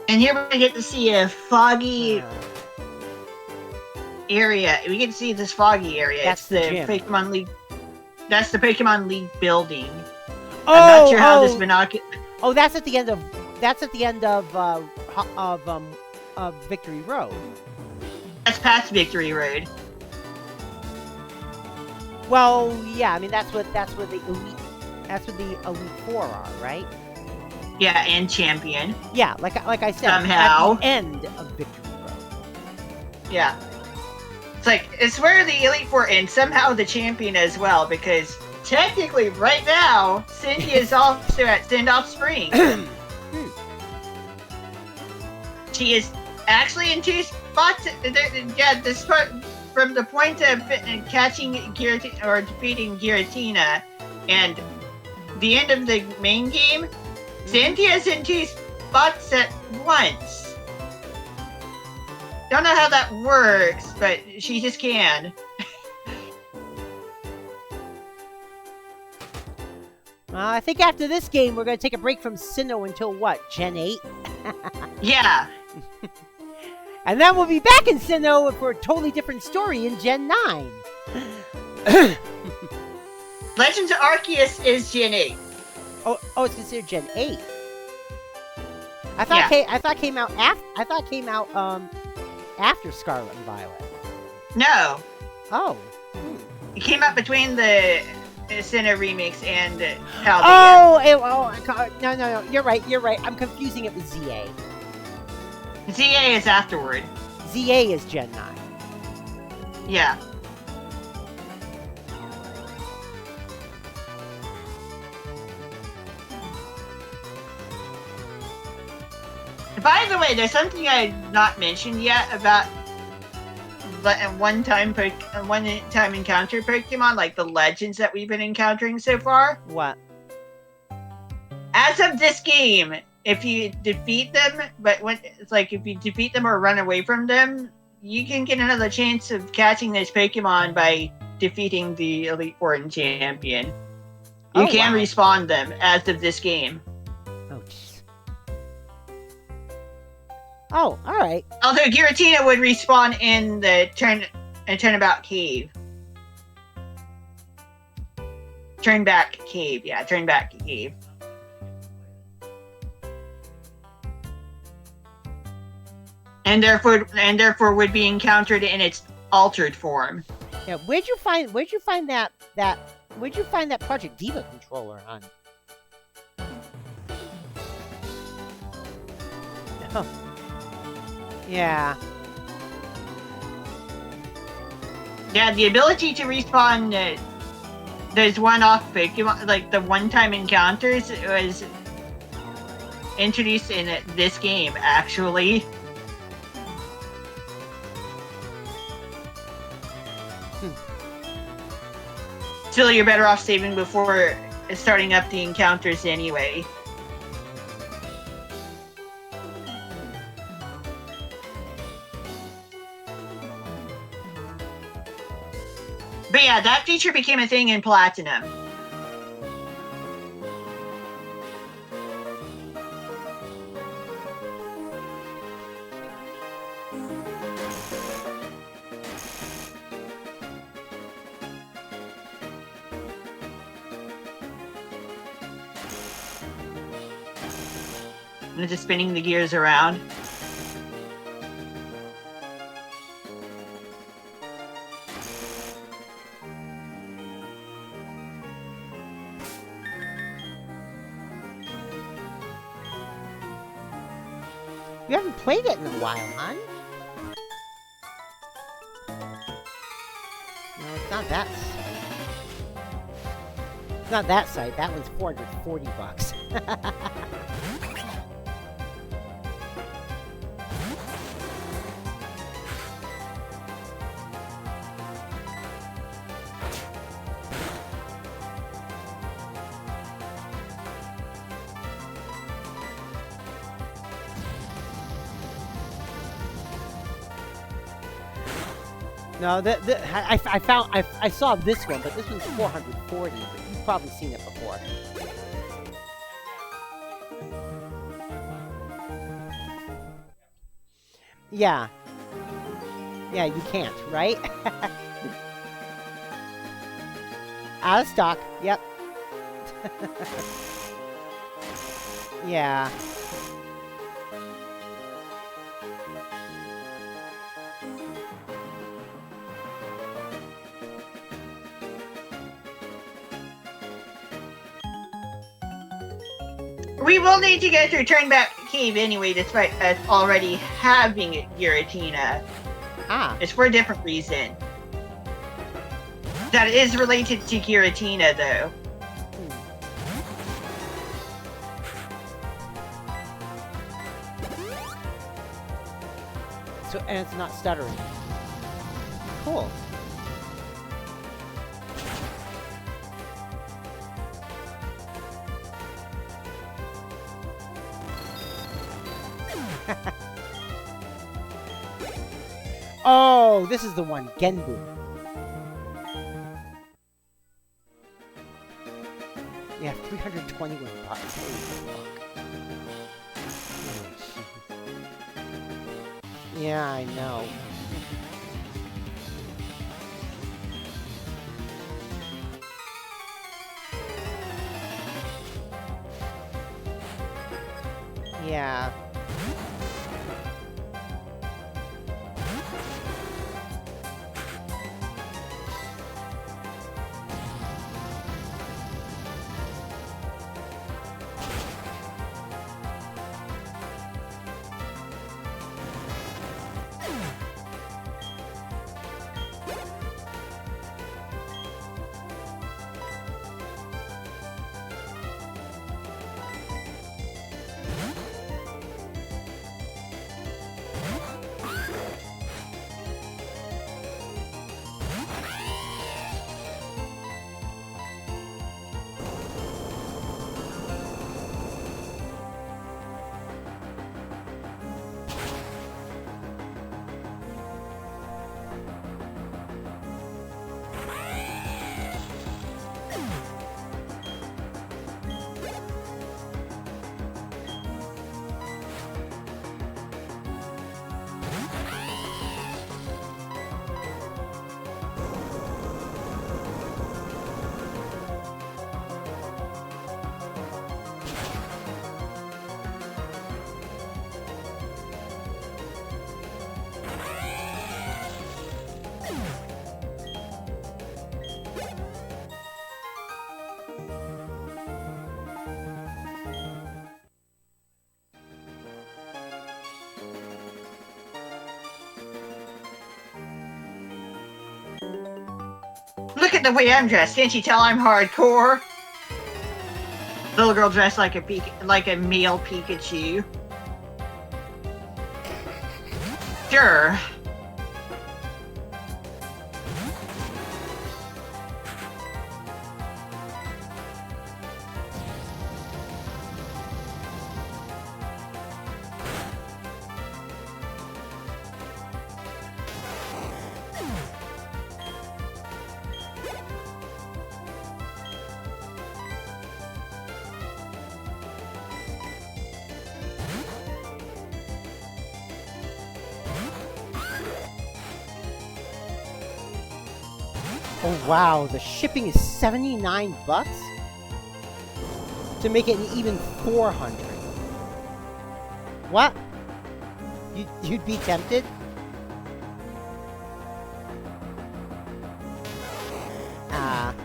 And here we get to see a foggy area. We get to see this foggy area. That's it's the gym. Pokemon League. That's the Pokemon League building. I'm not sure how this binocular. Oh, that's at the end of. That's at the end of Victory Road. That's past Victory Road. Well, yeah. I mean, that's what the elite. That's what the Elite Four are, right? Yeah, and Champion. Yeah, like I said, Somehow. at the end of Victory Road. Yeah. It's where the Elite Four and somehow the Champion as well, because technically right now, Cynthia is also at Send-Off Spring. She is actually in 2 spots. Yeah, this part from the point of catching Giratina or defeating Giratina and the end of the main game, Cynthia's in 2 spots at once. Don't know how that works, but she just can. I think after this game, we're going to take a break from Sinnoh until what? Gen 8? Yeah. And then we'll be back in Sinnoh for a totally different story in Gen 9. Legends of Arceus is Gen 8. Oh, it's considered Gen 8. I thought it came out after Scarlet and Violet. No. Oh. It came out between the Sinnoh remix and Paldea. No. You're right. I'm confusing it with ZA. ZA is afterward. ZA is Gen 9. Yeah. By the way, there's something I had not mentioned yet about one-time encounter Pokemon, like the legends that we've been encountering so far. What? As of this game, if you defeat them, if you defeat them or run away from them, you can get another chance of catching this Pokemon by defeating the Elite Four and Champion. You can respawn them as of this game. Oh, jeez. Oh, alright. Although Giratina would respawn in the Turnabout Cave. Turnabout Cave. And therefore would be encountered in its altered form. Yeah, where'd you find that Project Diva controller, hon? Oh. Yeah. Yeah, the ability to respawn those one-off Pokemon, like the one-time encounters, was introduced in this game, actually. Still, you're better off saving before starting up the encounters anyway. But yeah, that feature became a thing in Platinum. And just spinning the gears around. You haven't played it in a while, hon. No, it's not that site. It's not that site. That one's $440. No, I saw this one, but this one's 440. But you've probably seen it before. Yeah. Yeah, you can't, right? Out of stock. Yep. Yeah. We will need to go through Turnback Cave anyway, despite us already having Giratina. Ah. It's for a different reason. That is related to Giratina, though. So, and it's not stuttering. Cool. Oh, this is the one, Genbu. Yeah, 321 bucks. Holy fuck. Oh, jeez. Yeah, I know. Yeah. Look at the way I'm dressed. Can't you tell I'm hardcore? Little girl dressed like a male Pikachu. Sure. Oh wow, the shipping is 79 bucks? To make it an even 400. What? You'd be tempted? Ah.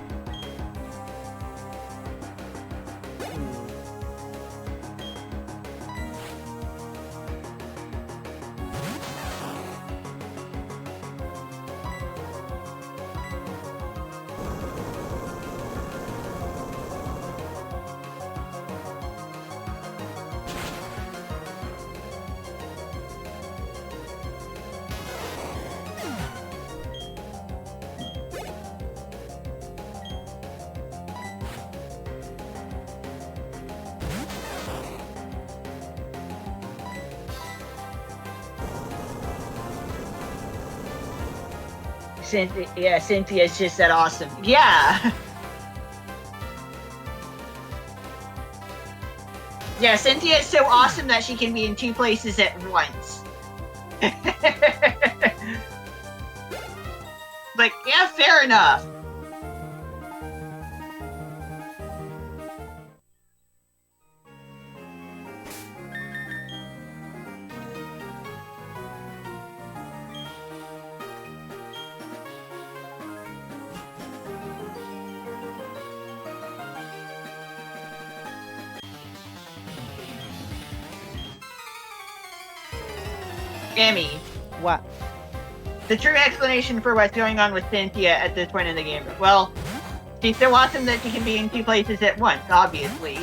Cynthia's just that awesome. Yeah. Yeah, Cynthia is so awesome that she can be in 2 places at once. Like, yeah, fair enough. Emmy, What? the true explanation for what's going on with Cynthia at this point in the game. Well, she's so awesome that she can be in 2 places at once, obviously.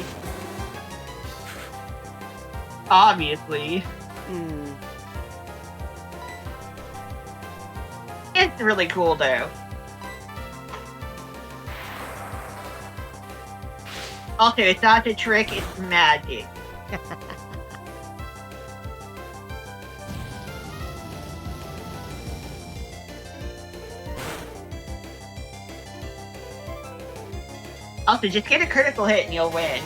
Obviously. It's really cool, though. Also, it's not a trick, it's magic. Also, just get a critical hit and you'll win.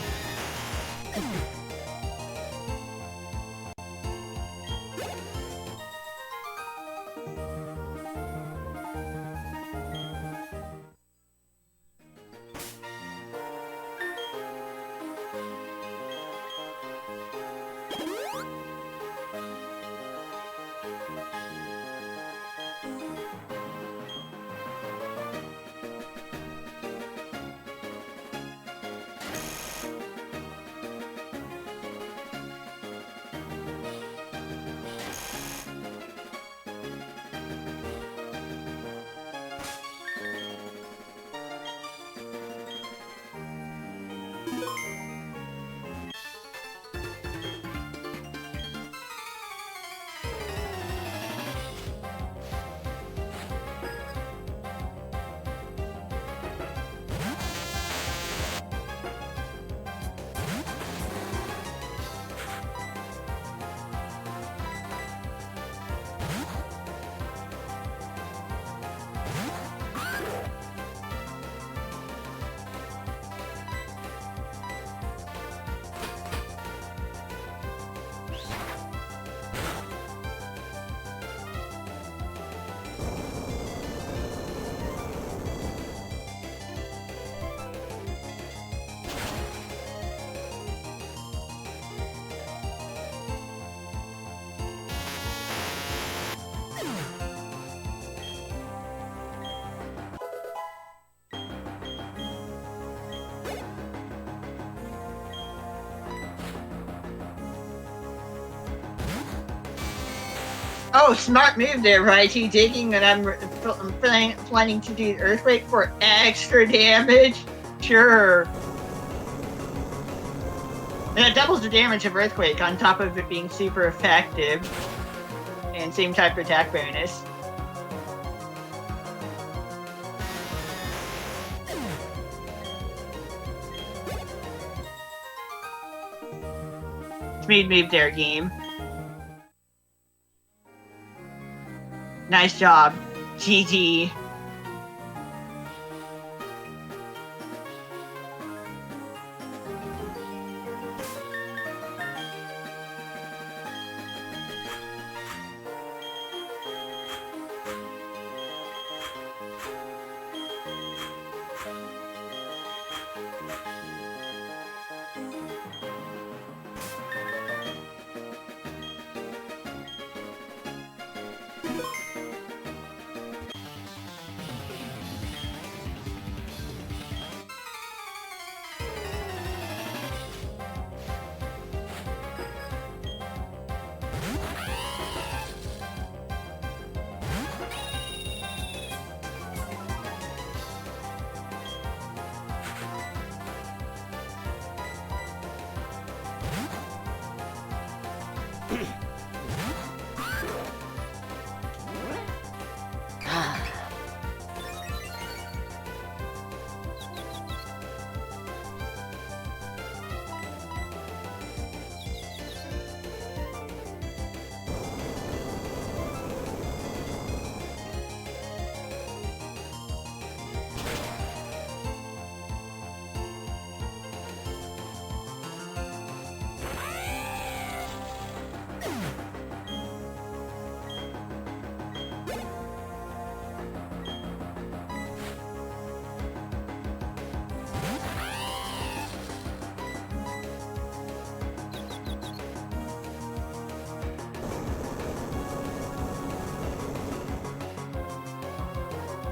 Oh, smart move there, Righty. Digging, and I'm planning to do Earthquake for extra damage. Sure. And it doubles the damage of Earthquake on top of it being super effective. And same type of attack bonus. Speed move there, game. Nice job. GG.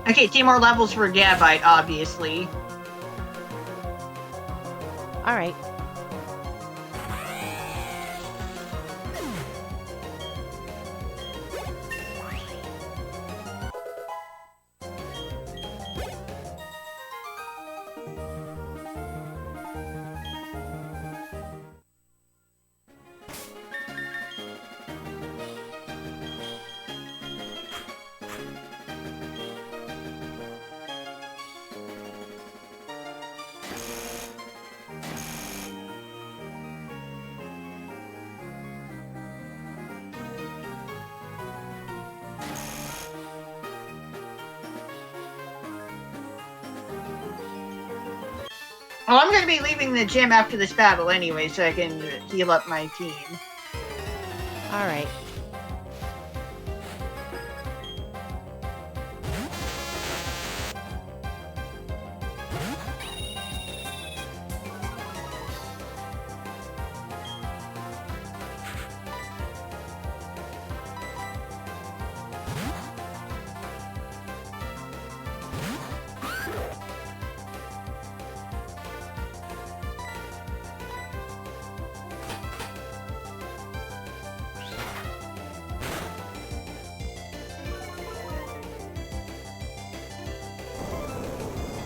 Okay, 2 more levels for Gabite, obviously. All right. Well, I'm going to be leaving the gym after this battle anyway, so I can heal up my team. All right.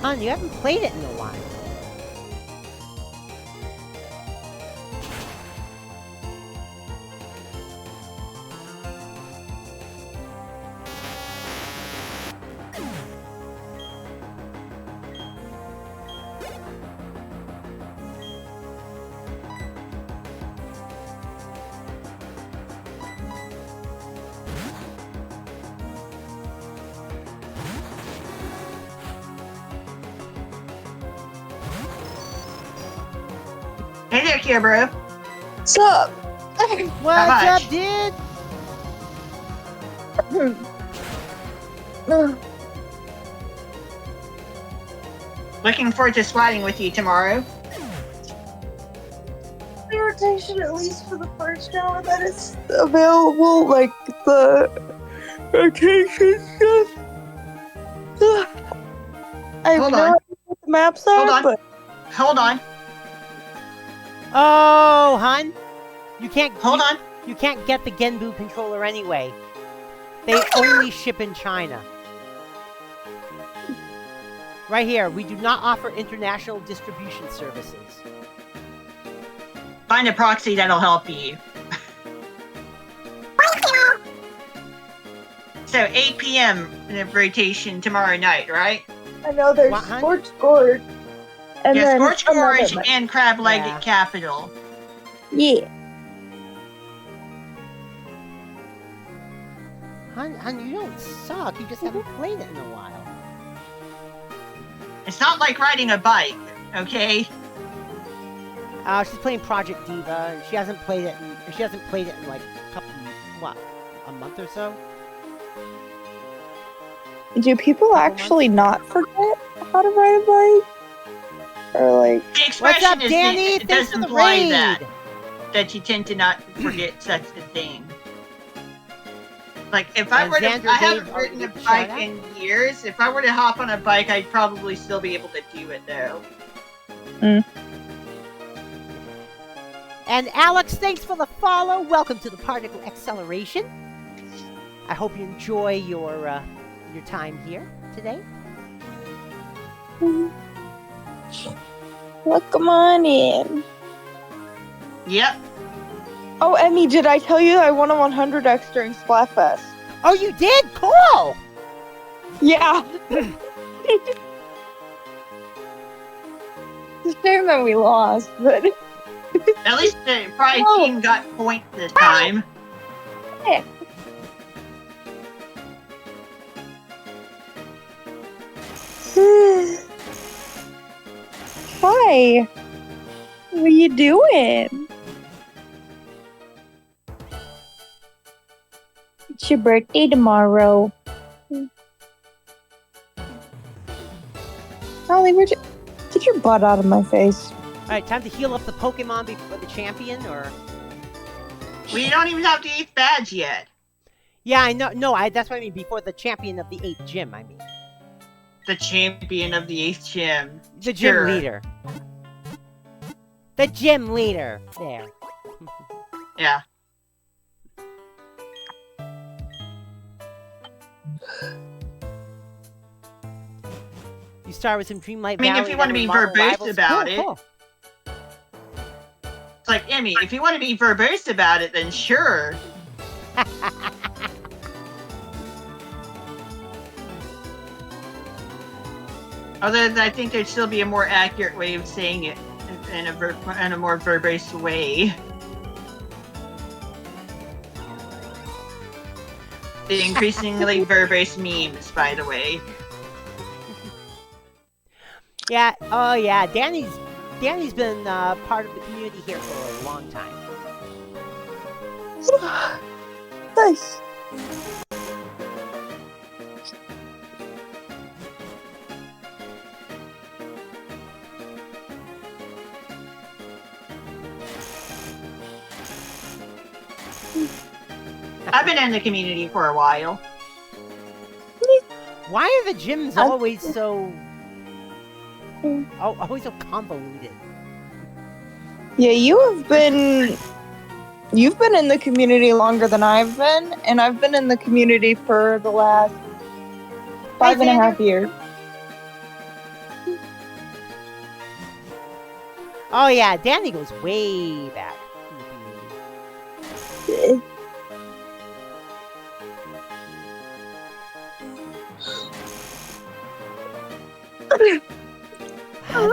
Hon, you haven't played it in a while. Hey there, Kia, bro. What's up? What's much? up, dude? Looking forward to swatting with you tomorrow. Irritation, at least for the first hour that is available, like the rotation stuff. I have Hold no on. idea what the maps Hold are, on. but Hold on. Oh, hon, you can't. Hold on. You can't get the Genbu controller anyway. They only ship in China. Right here, we do not offer international distribution services. Find a proxy that'll help you. So 8 p.m. in the rotation tomorrow night, right? I know there's What, hon? Scorch Gorge. And Yeah, then Scorch another Gorge one. and Crab Leg Yeah. Capital. Yeah. Hon, you don't suck. You just haven't played it in a while. It's not like riding a bike, okay? She's playing Project Diva, and she hasn't played it. She hasn't played it in like a month or so. Do people actually not forget how to ride a bike? Or like, The What's expression up, is Danny? it Thanks does for the imply raid. that you tend to not forget such a thing. Like if I And were to, Xander I haven't gave ridden a a bike shout-out. in years. If I were to hop on a bike, I'd probably still be able to do it though. And Alex, thanks for the follow. Welcome to the Particle Acceleration. I hope you enjoy your time here today. look, come on in. Yep. Oh, Emmy, did I tell you I won a 100x during Splatfest? Oh, you did? Cool! Yeah. It's a shame that we lost, but At least the prize Oh. team got points this time. Hi. What are you doing? It's your birthday tomorrow. Holly, get your butt out of my face. Alright, time to heal up the Pokemon before the champion, or... We don't even have the 8th badge yet. Yeah, I know. No, that's what I mean. Before the champion of the 8th gym, I mean. The champion of the 8th gym. The gym Sure. leader. The gym leader. There. Yeah. You start with some Dreamlight I mean, Valley. if you want to then be with Marvel verbose Rivals. about Cool, it. cool. It's like, Emmy, if you want to be verbose about it, then sure. Although I think there'd still be a more accurate way of saying it in a more verbose way. The increasingly verbose memes, by the way. Yeah. Oh, yeah. Danny's been part of the community here for a long time. Nice. I've been in the community for a while. Why are the gyms always so... always so convoluted? Yeah, you've been in the community longer than I've been, and I've been in the community for the last 5.5 years. Oh, yeah. Danny goes way back.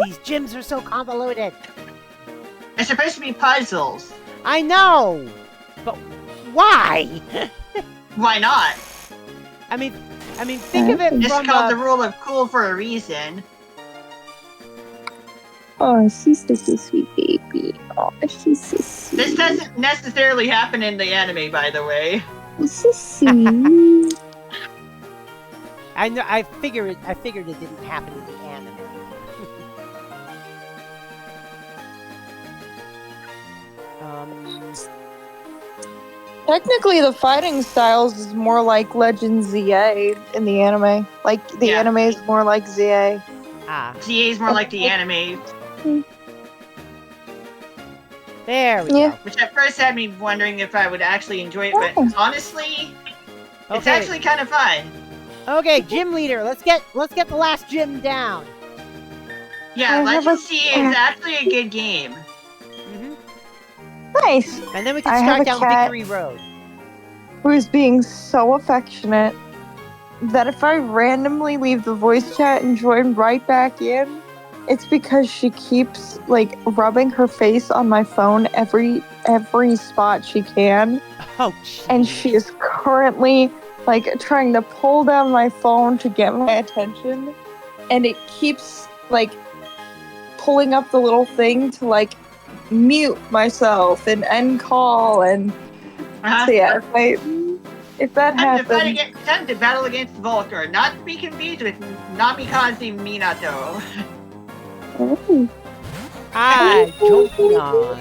These gyms are so convoluted. It's supposed to be puzzles. I know, but why? Why not? I mean, think of it It's from called the rule of cool for a reason. Oh, she's such a sweet baby. Oh, she's so sweet. This doesn't necessarily happen in the anime, by the way. She's so sweet. I know. I figured it didn't happen in the anime. Technically, the fighting styles is more like Legend ZA in the anime. Like, the Yeah. anime is more like ZA. ZA is more like the anime, There we Yeah. go. which at first had me wondering if I would actually enjoy it, but Oh. honestly, it's Okay. actually kind of fun. Okay, gym leader. Let's get the last gym down. Yeah, I Legend have a- ZA is actually a good game. hmm Nice. And then we can I have start a down cat. Victory Road. Who's being so affectionate that if I randomly leave the voice chat and join right back in, it's because she keeps like rubbing her face on my phone every spot she can, Oh, geez. and she is currently like trying to pull down my phone to get my attention, and it keeps like pulling up the little thing to like mute myself and end call, and Uh-huh. so yeah, if that happens, Time to battle against Voltor, not to be confused with Namikaze Minato. Ooh. Jolteon.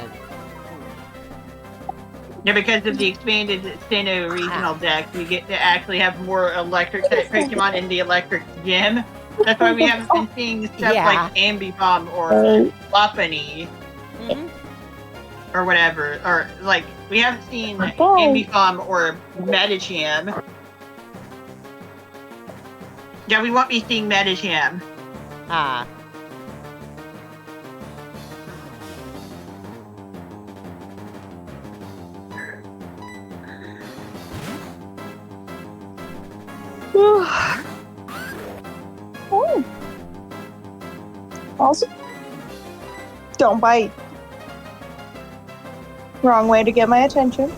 Yeah, because of the expanded SINNOH regional deck, we get to actually have more electric type Pokemon in the electric gym. That's why we haven't been seeing stuff Yeah. like Ambipom or Lopunny Mhm. or whatever. Or, like, we haven't seen Okay. Ambipom or Medicham. Yeah, we won't be seeing Medicham. Oh. Also, don't bite. Wrong way to get my attention.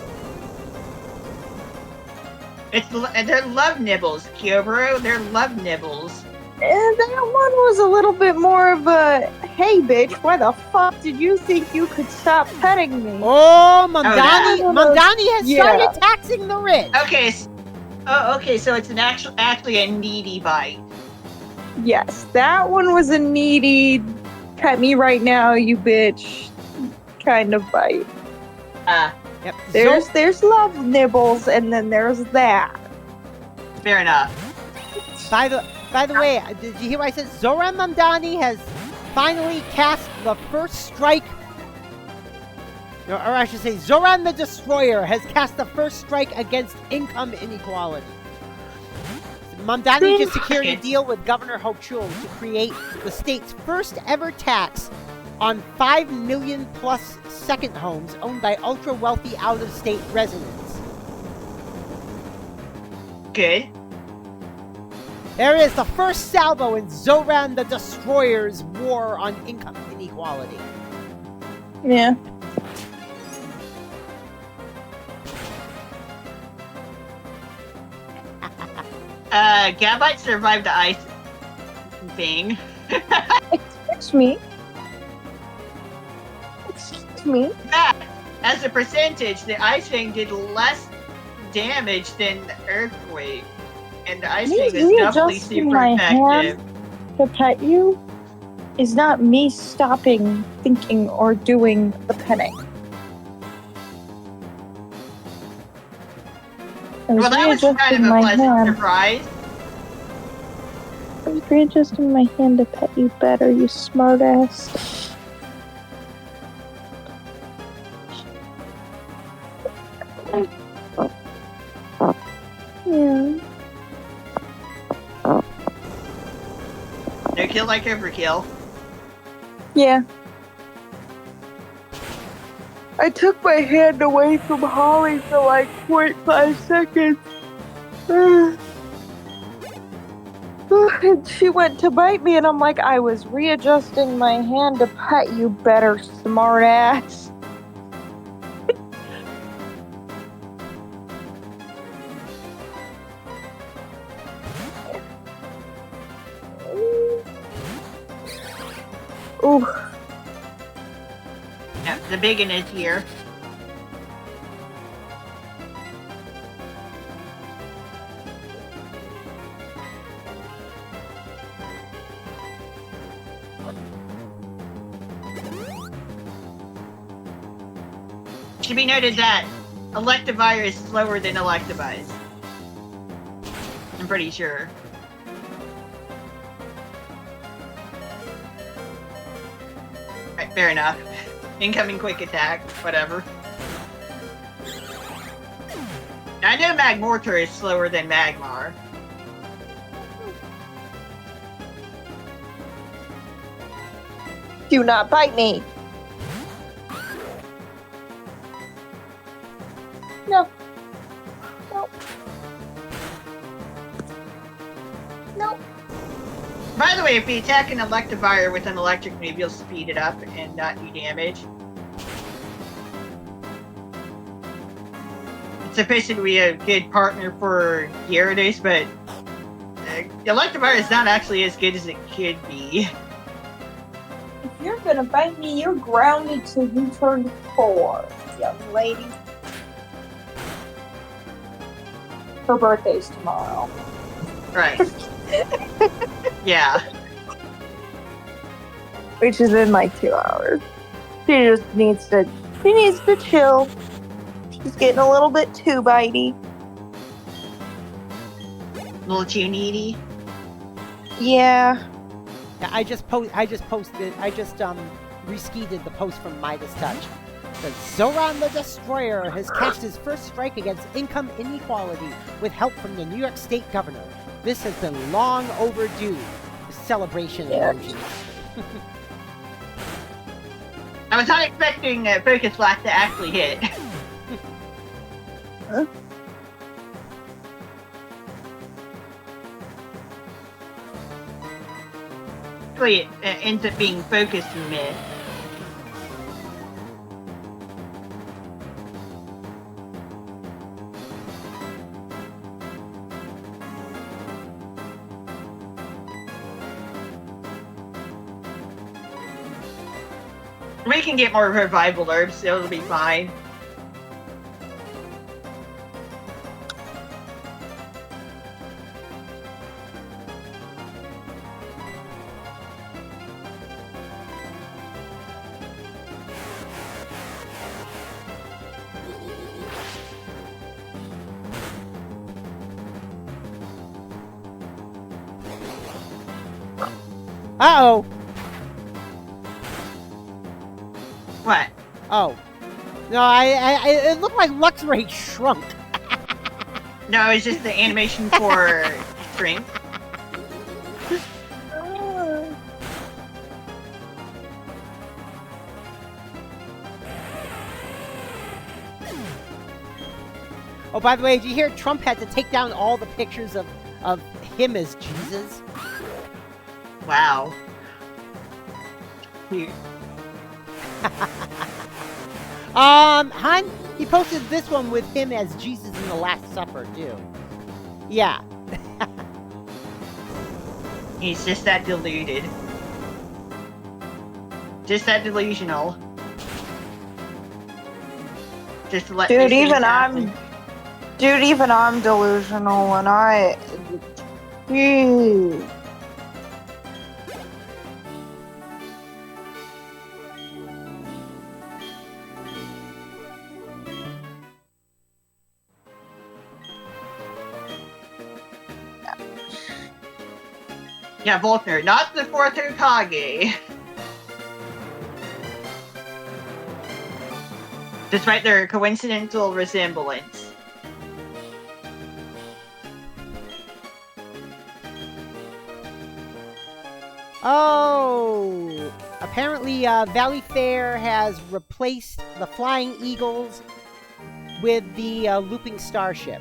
They're love nibbles, Kyobro. They're love nibbles. And that one was a little bit more of a, hey bitch, why the fuck did you think you could stop petting me? Oh, Mamdani, that- Mamdani has Yeah. started taxing the rich. Okay. Okay. So it's actually a needy bite. Yes, that one was a needy, pet me right now, you bitch, kind of bite. Yep. There's love nibbles, and then there's that. Fair enough. By the way, did you hear what I said? Zoran Mamdani has finally cast the first strike. Or I should say, Zoran the Destroyer has cast the first strike against income inequality. Mamdani just secured a deal with Governor Hochul to create the state's first ever tax on 5 million plus second homes owned by ultra wealthy out of state residents. Good. There is the first salvo in Zoran the Destroyer's war on income inequality. Yeah. Gabite survived the ice thing. Excuse me. Excuse me. That, as a percentage, the ice thing did less damage than the earthquake. And the ice thing is doubly Readjusting super my effective. hand to pet you is not me stopping thinking or doing the petting. I was Well, that was kind readjusting of a my pleasant hand. surprise. I was readjusting my hand to pet you better, you smartass. Yeah. No kill like overkill. Yeah. I took my hand away from Holly for like 0.5 seconds. And she went to bite me, and I'm like, I was readjusting my hand to pet you better, smartass. Ooh. Yeah, the biggin is here. Should be noted that Electivire is slower than Electivize. I'm pretty sure. Right, fair enough. Incoming quick attack, whatever. I know Magmortar is slower than Magmar. Do not bite me. No. No. No. By the way, if you attack an Electivire with an electric move, you'll speed it up and not do damage. It's sufficient to be a good partner for Gyarados, but Electivire is not actually as good as it could be. If you're gonna bite me, you're grounded till you turn 4, young lady. Her birthday's tomorrow. Right. Yeah. Which is in like 2 hours. She just needs to chill. She's getting a little bit too bitey. A little too needy. Yeah. Yeah, I just reskeeted the post from Midas Touch. The Zoran the Destroyer has cast his first strike against income inequality with help from the New York State Governor. This has been long overdue. Celebration emoji. I was not expecting Focus Blast to actually hit. Huh? basically it ends up being focused mid. We can get more revival herbs, so it'll be fine. Uh-oh! What? Oh. No, it looked like Luxray shrunk. No, it's just the animation for shrink. Oh, by the way, did you hear Trump had to take down all the pictures of him as Jesus? Wow. Cute. Hun, he posted this one with him as Jesus in the Last Supper, too. Yeah. He's just that deluded. Just that delusional. Just to let Dude, these things even happen. I'm delusional, and I. Jeez. Yeah, Volkner, not the fourth Hokage. Despite their coincidental resemblance. Oh! Apparently, Valley Fair has replaced the Flying Eagles with the Looping Starship.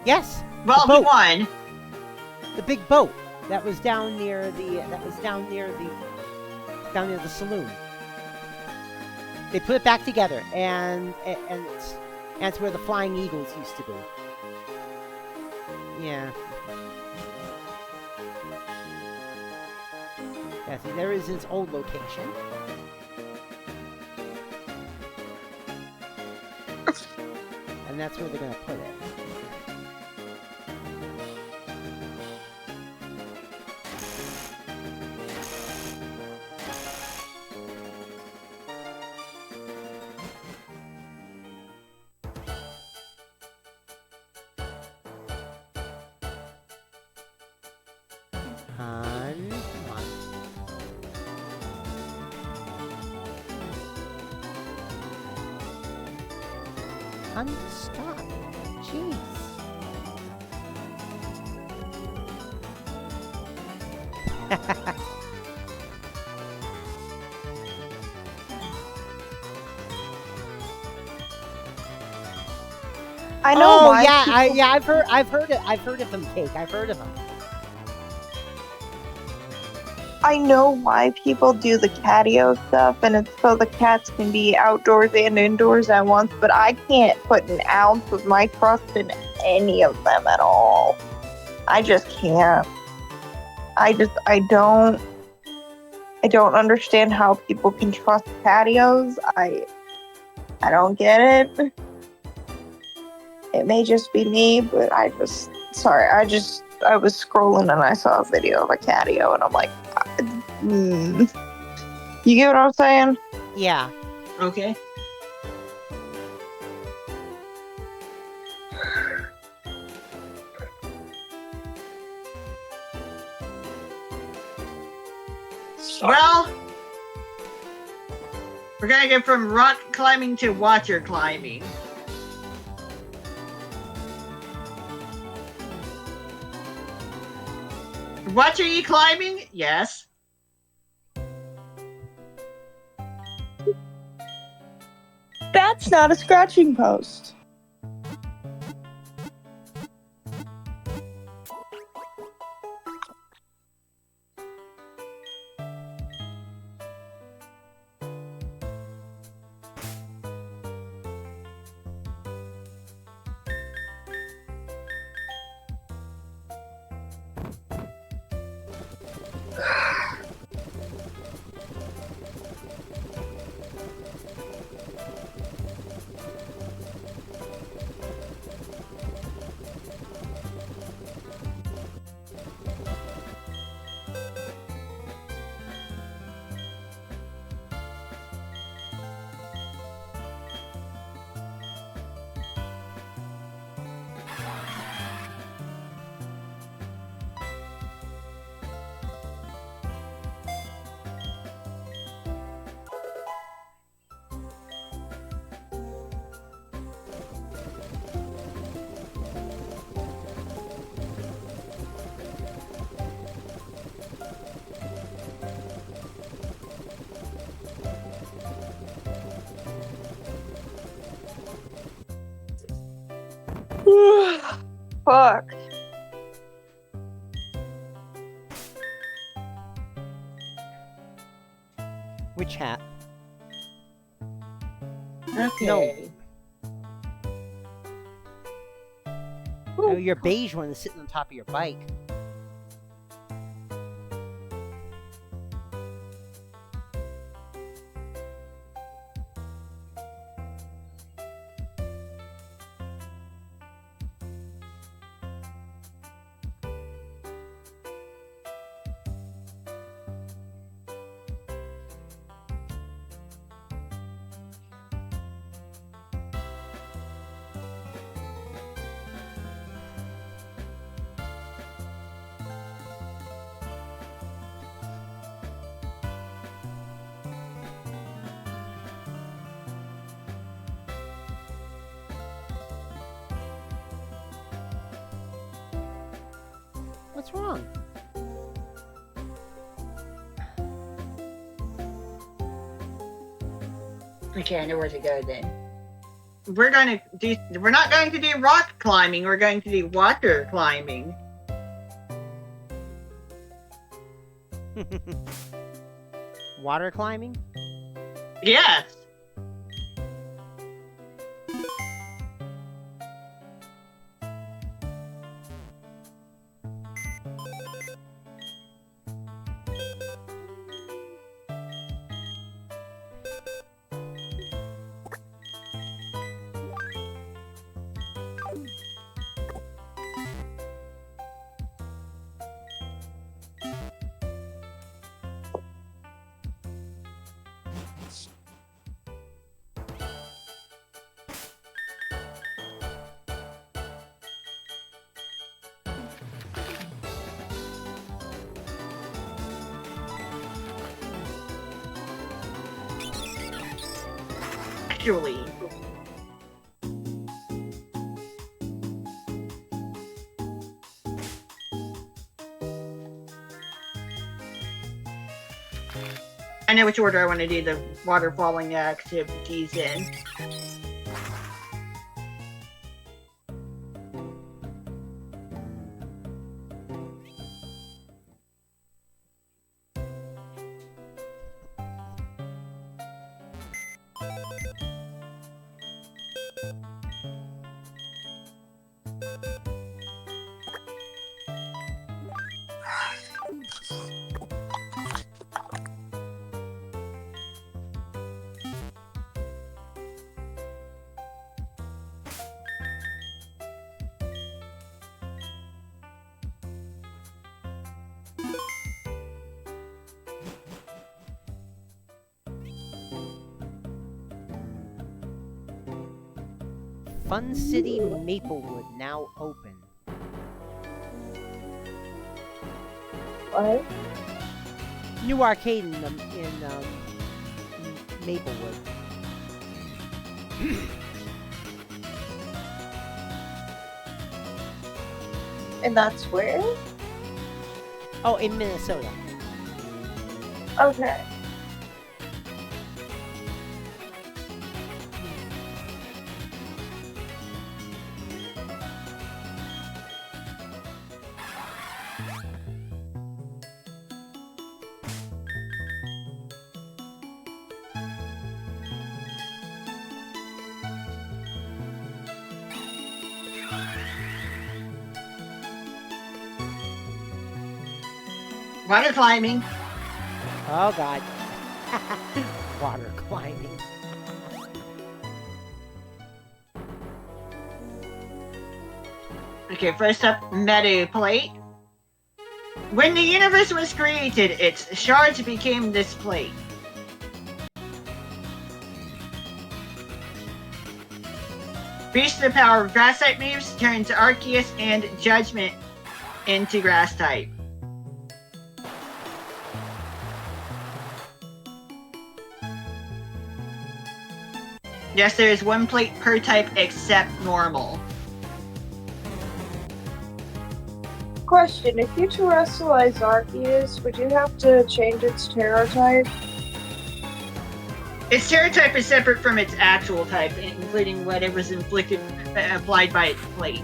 Yes. Well, the he boat. won. The big boat that was down near the down near the saloon. They put it back together, and it's where the Flying Eagles used to be. Yeah. Yeah, see, there is its old location. And that's where they're gonna put it. Come on. Stop. Jeez. I know Oh why yeah, people- I've heard of him, Cake. I've heard of him. I know why people do the catio stuff, and it's so the cats can be outdoors and indoors at once, but I can't put an ounce of my trust in any of them at all. I just can't. I don't understand how people can trust patios. I don't get it. It may just be me, but I was scrolling and I saw a video of a catio, and I'm like, You get what I'm saying? Yeah. Okay. Well, we're gonna go from rock climbing to water climbing. What are you climbing? Yes. That's not a scratching post. Fuck. Which hat? Okay. Oh, your beige one is sitting on top of your bike. What's wrong? Okay, I know where to go then. We're not going to do rock climbing, we're going to do water climbing. Water climbing? Yes. Actually. I know which order I want to do the water falling activities in. Fun City Maplewood now open. What? New arcade in Maplewood. And that's where? Oh, in Minnesota. Okay. Water climbing. Oh God. Water climbing. Okay, first up, Meadow Plate. When the universe was created, its shards became this plate. Reach the power of grass type moves, turns Arceus and Judgment into grass type. Yes, there is one plate per type except normal. Question, if you terrestrialize Arceus, would you have to change its Terra type? Its Terra type is separate from its actual type, including whatever's applied by its plate.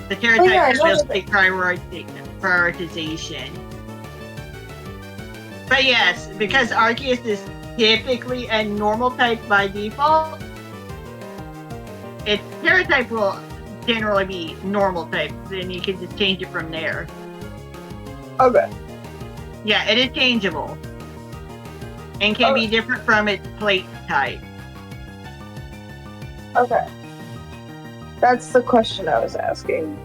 The Terra type yeah, I know will that- take prioritization. But yes, because Arceus is typically a normal type by default, its Terra type will generally be normal type. Then you can just change it from there. Okay. Yeah, it is changeable. And can be different from its plate type. Okay. That's the question I was asking.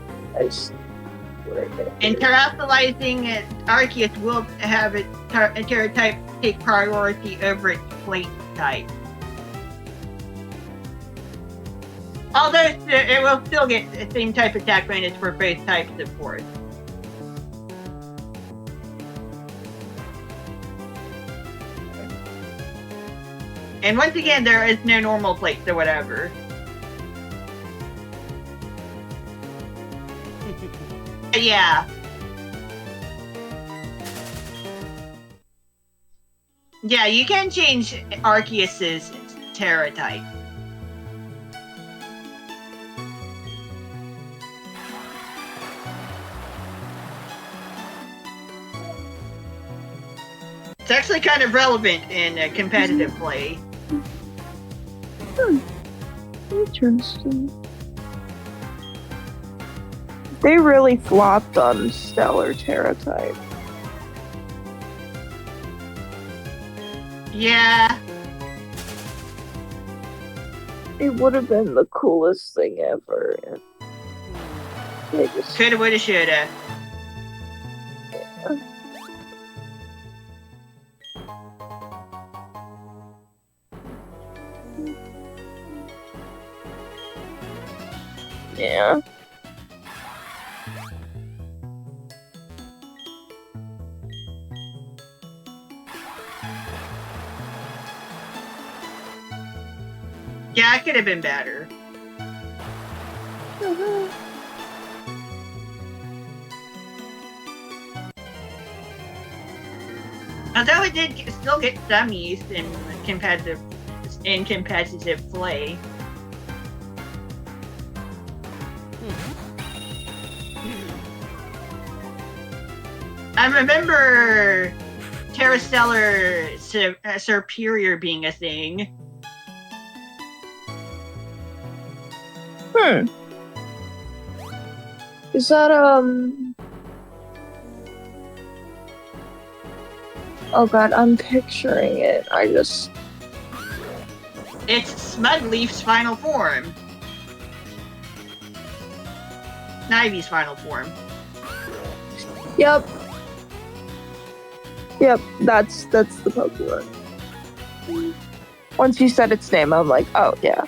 And terrestrializing Arceus will have its Terra type take priority over its plate type. Although it will still get the same type attack bonus for both types, of course. And once again, there is no normal plates or whatever. Yeah. Yeah, you can change Arceus's Terra type. It's actually kind of relevant in competitive play. Interesting. They really flopped on Stellar Terra type. Yeah. It would have been the coolest thing ever. They just Coulda, woulda, shoulda. yeah. Yeah, it could have been better. Although it did still get some use in competitive play. I remember Terrastellar Superior being a thing. Is that oh god, I'm picturing it. It's Smudleaf's final form. Ivy's final form. Yep. Yep, that's the Pokemon. Once you said its name, I'm like, oh yeah.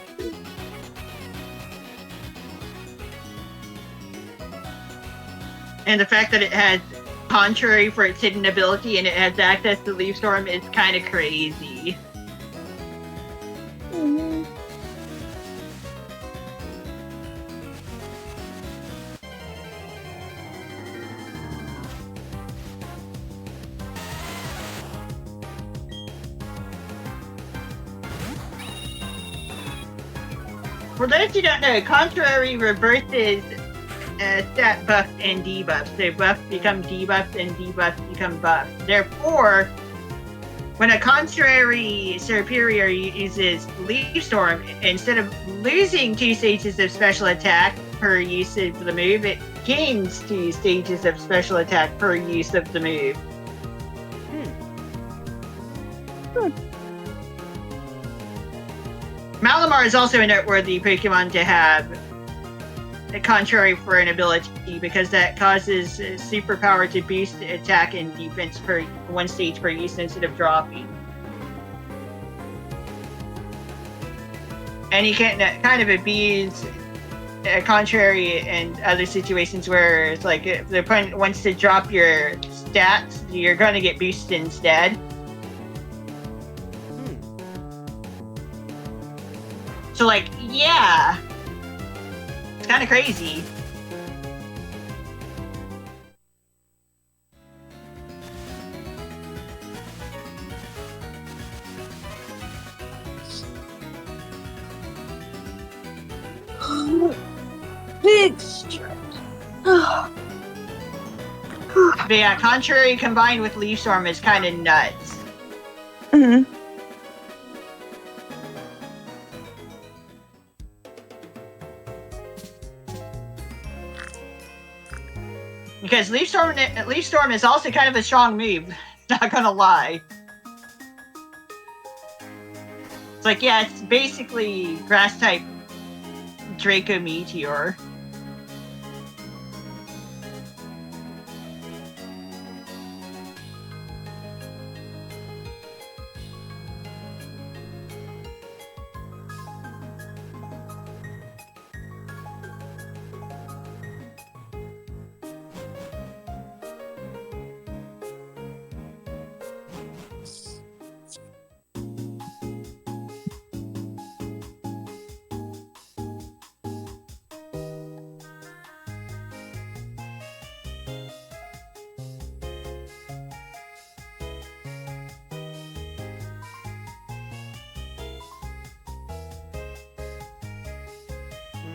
And the fact that it has Contrary for its hidden ability and it has access to Leaf Storm is kind of crazy. For those who don't know, Contrary reverses stat buffs and debuffs. So buffs become debuffs and debuffs become buffs. Therefore, when a Contrary Superior uses Leaf Storm, instead of losing 2 stages of special attack per use of the move, it gains 2 stages of special attack per use of the move. Malamar is also a noteworthy Pokemon to have, contrary for an ability, because that causes superpower to boost attack and defense per 1 stage per use instead of dropping. And you can kind of abuse contrary in other situations where it's like if the opponent wants to drop your stats, you're going to get boosted instead. So like, yeah. It's kind of crazy. Big stretch. But yeah, Contrary combined with Leaf Storm is kind of nuts. Mhm. Because Leaf Storm is also kind of a strong move. Not gonna lie. It's like, yeah, it's basically grass type Draco Meteor.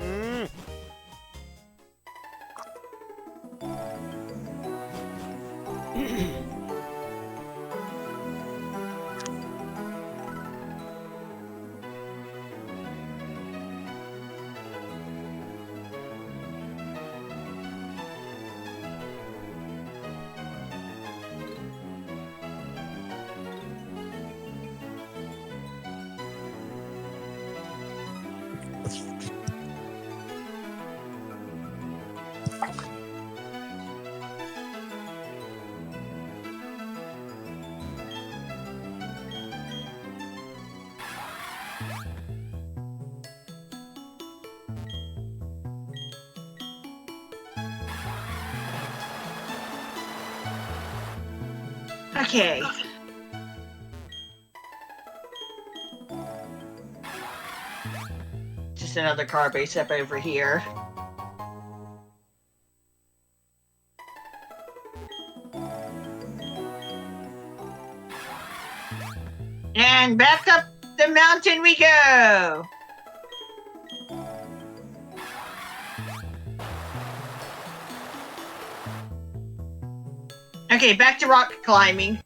Mm. Okay. Just another car base up over here. And back up the mountain we go! Okay, back to rock climbing.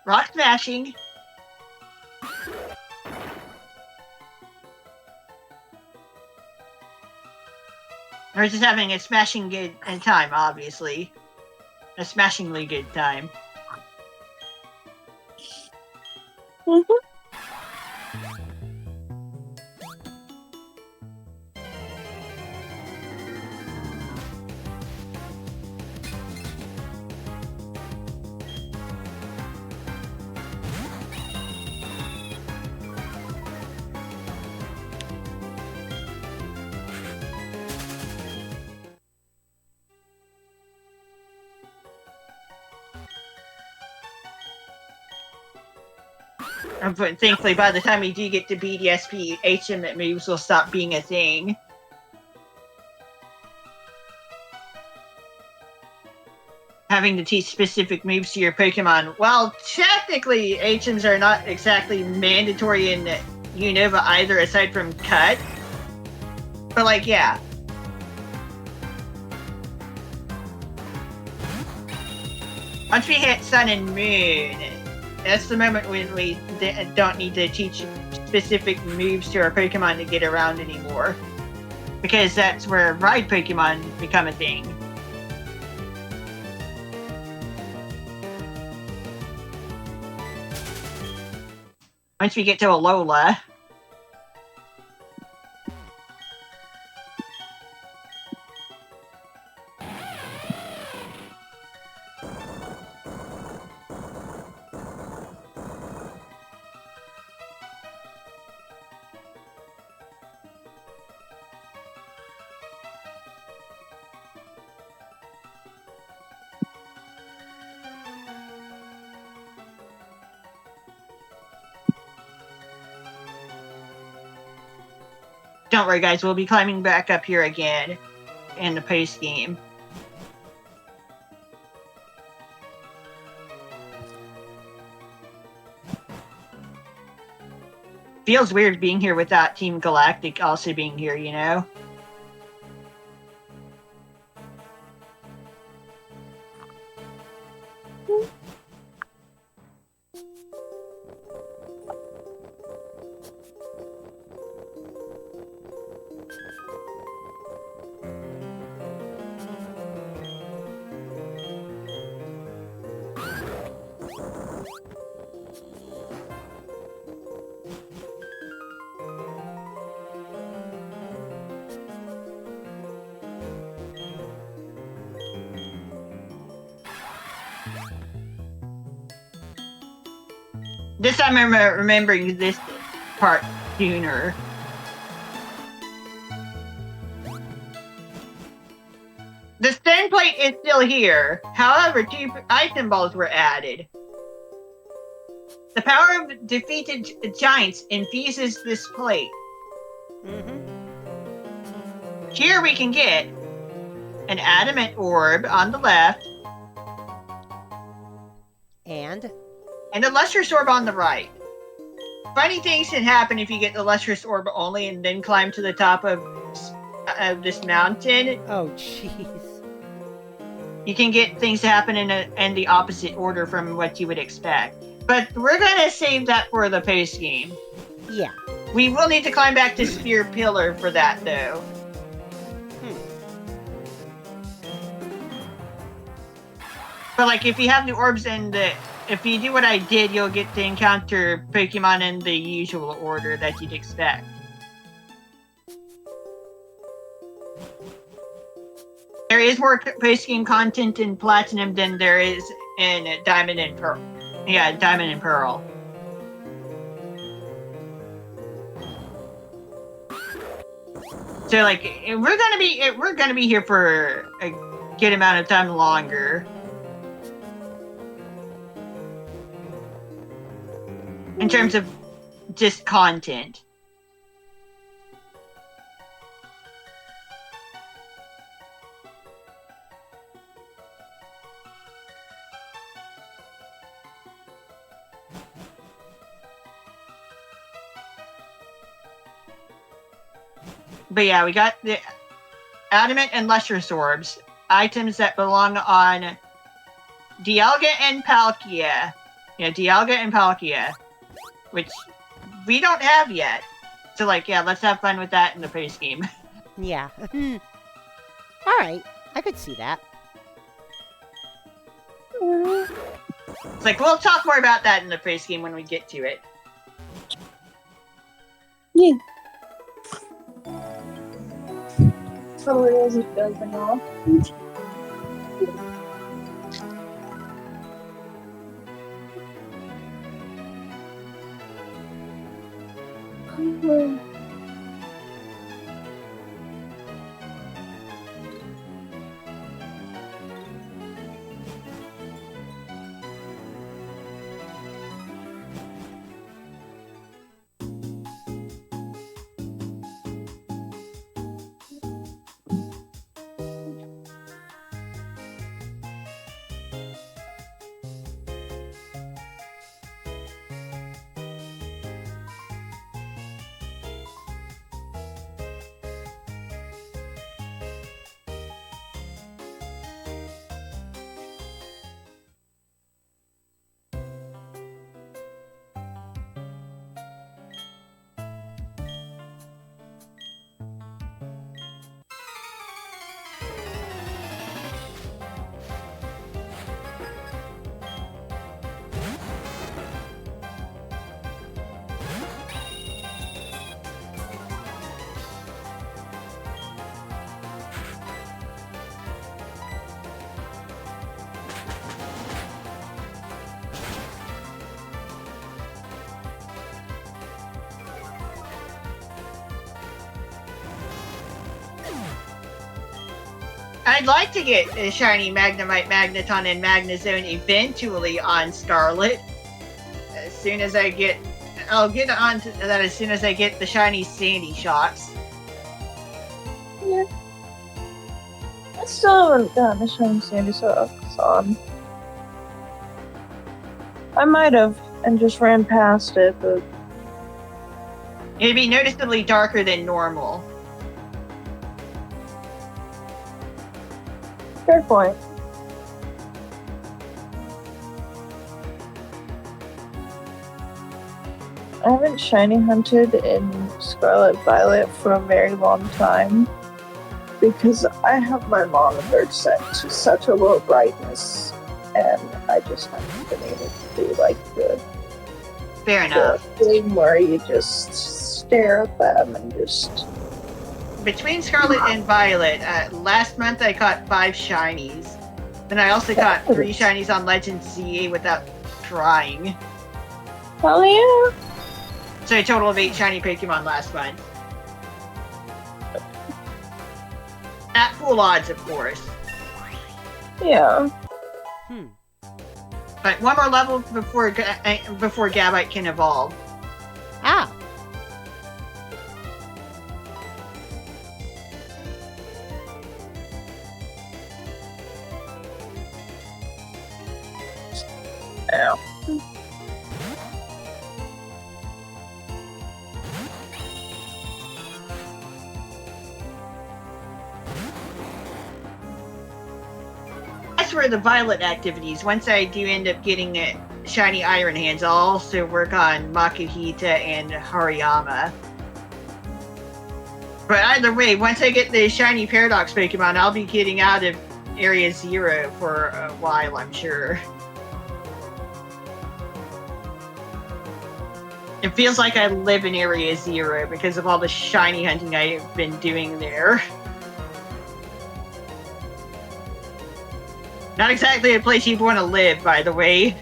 Rock smashing. We're just having a smashing good time, obviously. A smashingly good time. Mhm. But thankfully, by the time we do get to BDSP, HM moves will stop being a thing. Having to teach specific moves to your Pokemon. Well, technically, HMs are not exactly mandatory in Unova either, aside from Cut. But, like, yeah. Once we hit Sun and Moon, that's the moment when we don't need to teach specific moves to our Pokemon to get around anymore. Because that's where Ride Pokemon become a thing. Once we get to Alola. Don't worry, guys. We'll be climbing back up here again in the post game. Feels weird being here without Team Galactic also being here, you know? This time I'm remembering this part sooner. The stand plate is still here. However, 2 item balls were added. The power of defeated giants infuses this plate. Here we can get an adamant orb on the left. And a lustrous orb on the right. Funny things can happen if you get the lustrous orb only and then climb to the top of this mountain. Oh, jeez. You can get things to happen in the opposite order from what you would expect. But we're gonna save that for the post game. Yeah. We will need to climb back to Sphere Pillar for that, though. But like, if you have the orbs and if you do what I did, you'll get to encounter Pokemon in the usual order that you'd expect. There is more post-game content in Platinum than there is in Diamond and Pearl. Yeah, Diamond and Pearl. So like, we're gonna be here for a good amount of time longer. In terms of just content. But yeah, we got the Adamant and Lustrous Orbs, items that belong on Dialga and Palkia. Yeah, Dialga and Palkia. Which we don't have yet. So like, yeah, let's have fun with that in the post game. Yeah. Alright, I could see that. It's like, we'll talk more about that in the post game when we get to it. Yeah. So it is it does now. I'd like to get a shiny Magnemite, Magneton, and Magnezone eventually on Scarlet. As soon as I get... I'll get on to that as soon as I get the shiny Sandy Shocks. still haven't gotten a shiny Sandy Socks on. I might have and just ran past it, but It'd be noticeably darker than normal. fair point. I haven't shiny hunted in Scarlet Violet for a very long time because I have my monitor set to such a low brightness and I just haven't been able to do like the Fair enough. thing where you just stare at them and just... Between Scarlet and Violet, last month I caught 5 shinies. Then I also caught 3 shinies on Legend ZA without trying. Hell yeah! So a total of 8 shiny Pokemon last month. At full odds, of course. Yeah. But one more level before Gabite can evolve. Ah. Ow. As for the Violet activities, once I do end up getting shiny Iron Hands, I'll also work on Makuhita and Hariyama. But either way, once I get the shiny Paradox Pokemon, I'll be getting out of Area 0 for a while, I'm sure. It feels like I live in Area 0 because of all the shiny hunting I've been doing there. Not exactly a place you'd want to live, by the way.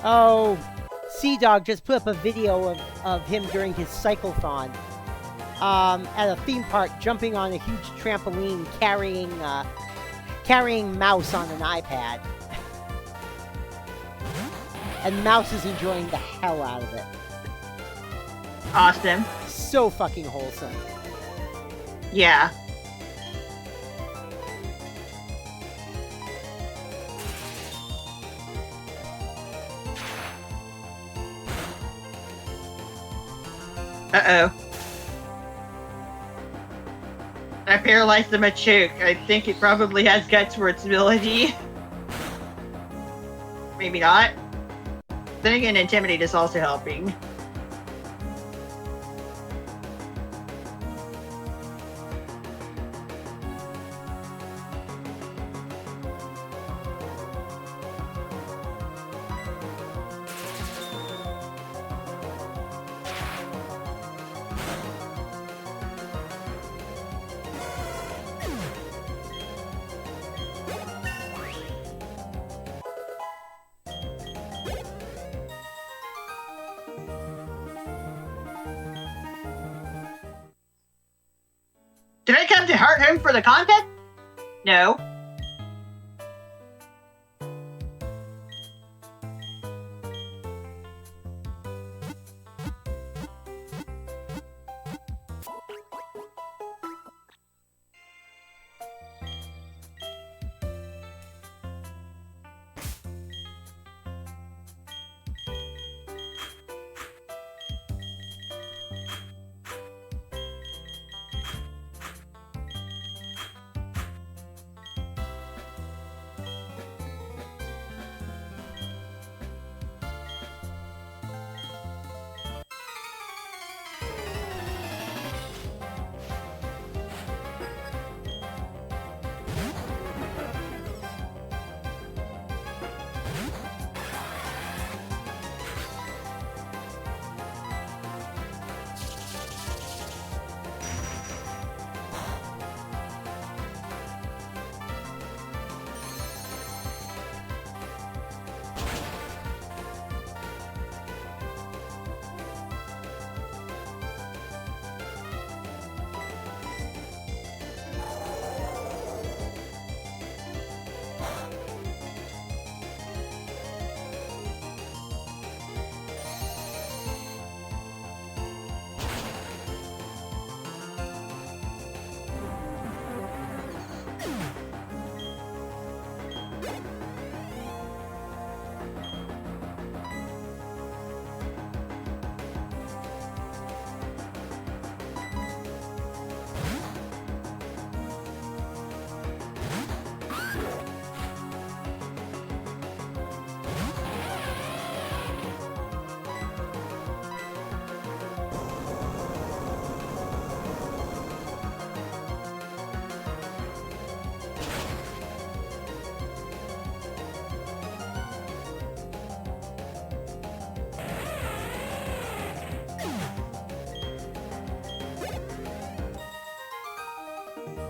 Oh, Sea Dog just put up a video of him during his cyclothon. At a theme park, jumping on a huge trampoline, carrying Mouse on an iPad. And Mouse is enjoying the hell out of it. Awesome. So fucking wholesome. Yeah. Uh-oh. I paralyzed the Machoke. I think it probably has guts for its ability. Maybe not. Then again, Intimidate is also helping. Did I come to Heart Home for the content? No.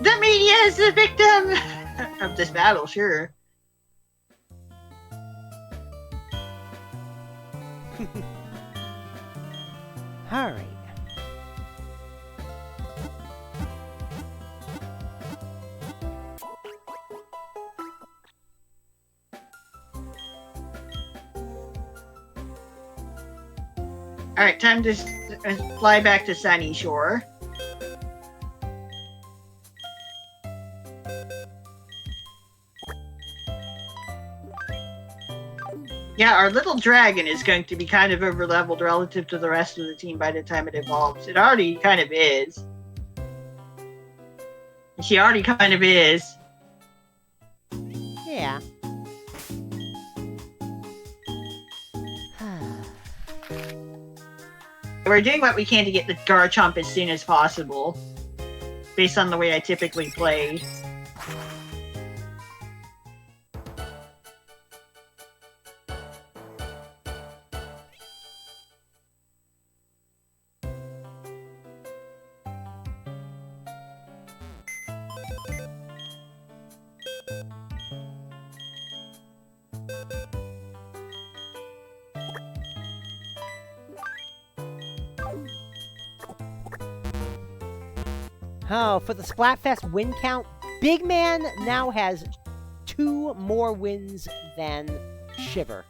The media is the victim of this battle, sure. All right. Alright, time to fly back to Sunny Shore. Yeah, our little dragon is going to be kind of overleveled relative to the rest of the team by the time it evolves. It already kind of is. She already kind of is. Yeah. We're doing what we can to get the Garchomp as soon as possible, based on the way I typically play. Oh, for the Splatfest win count, Big Man now has 2 more wins than Shiver.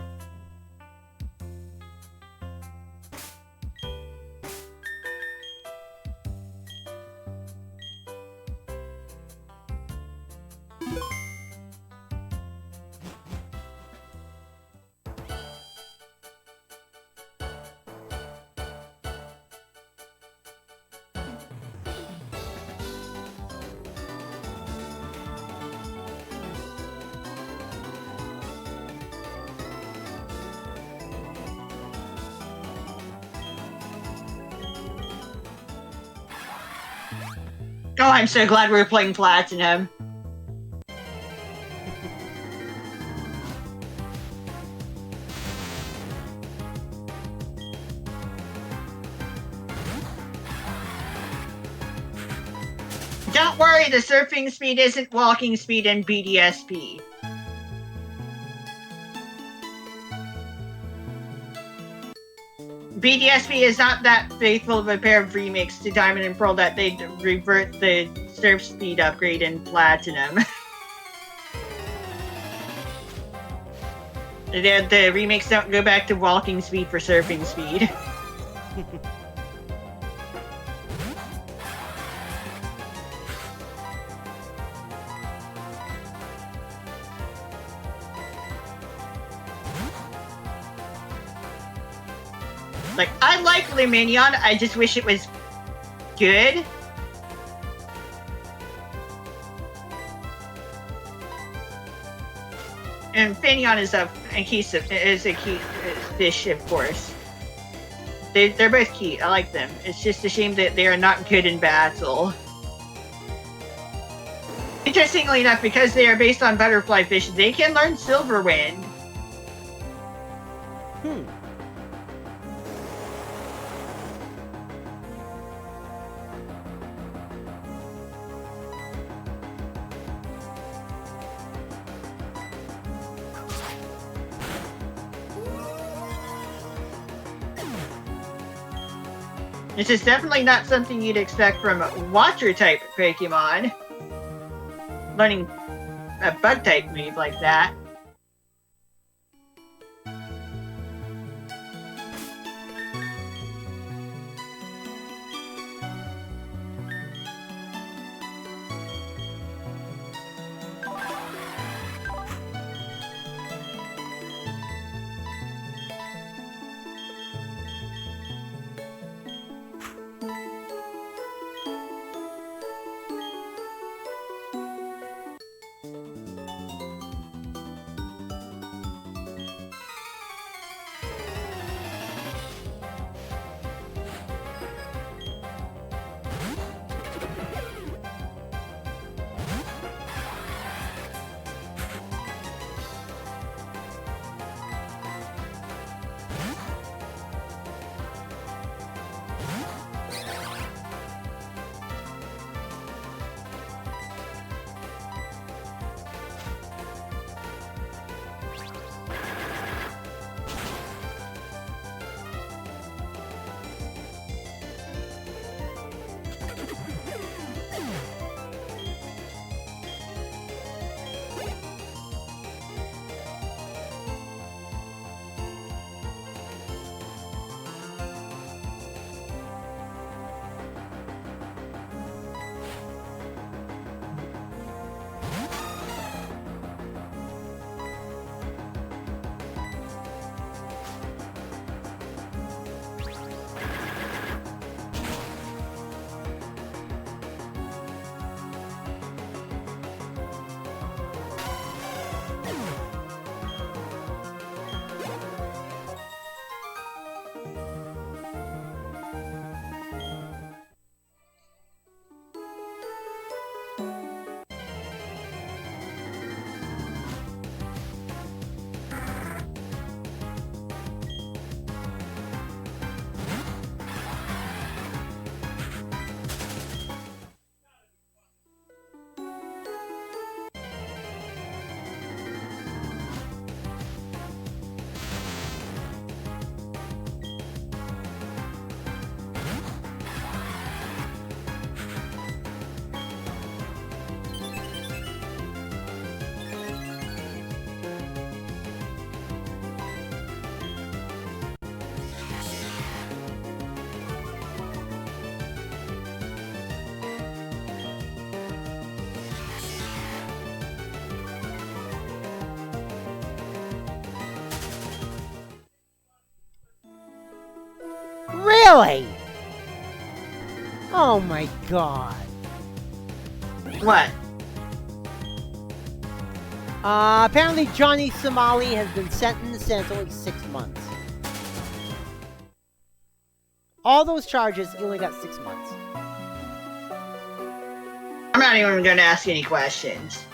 Oh, I'm so glad we're playing Platinum. Don't worry, the surfing speed isn't walking speed in BDSP. BDSP is not that faithful of a pair of remakes to Diamond and Pearl that they'd revert the surf speed upgrade in Platinum. The remakes don't go back to walking speed for surfing speed. Like, I like Luminion, I just wish it was good. And Finneon is a key fish, of course. They're both cute. I like them. It's just a shame that they are not good in battle. Interestingly enough, because they are based on butterfly fish, they can learn Silver Wind. This is definitely not something you'd expect from Water-type Pokemon. Learning a Bug-type move like that. Really? Oh my god. What? Apparently Johnny Somali has been sentenced and it's only 6 months. All those charges, he only got 6 months. I'm not even going to ask any questions.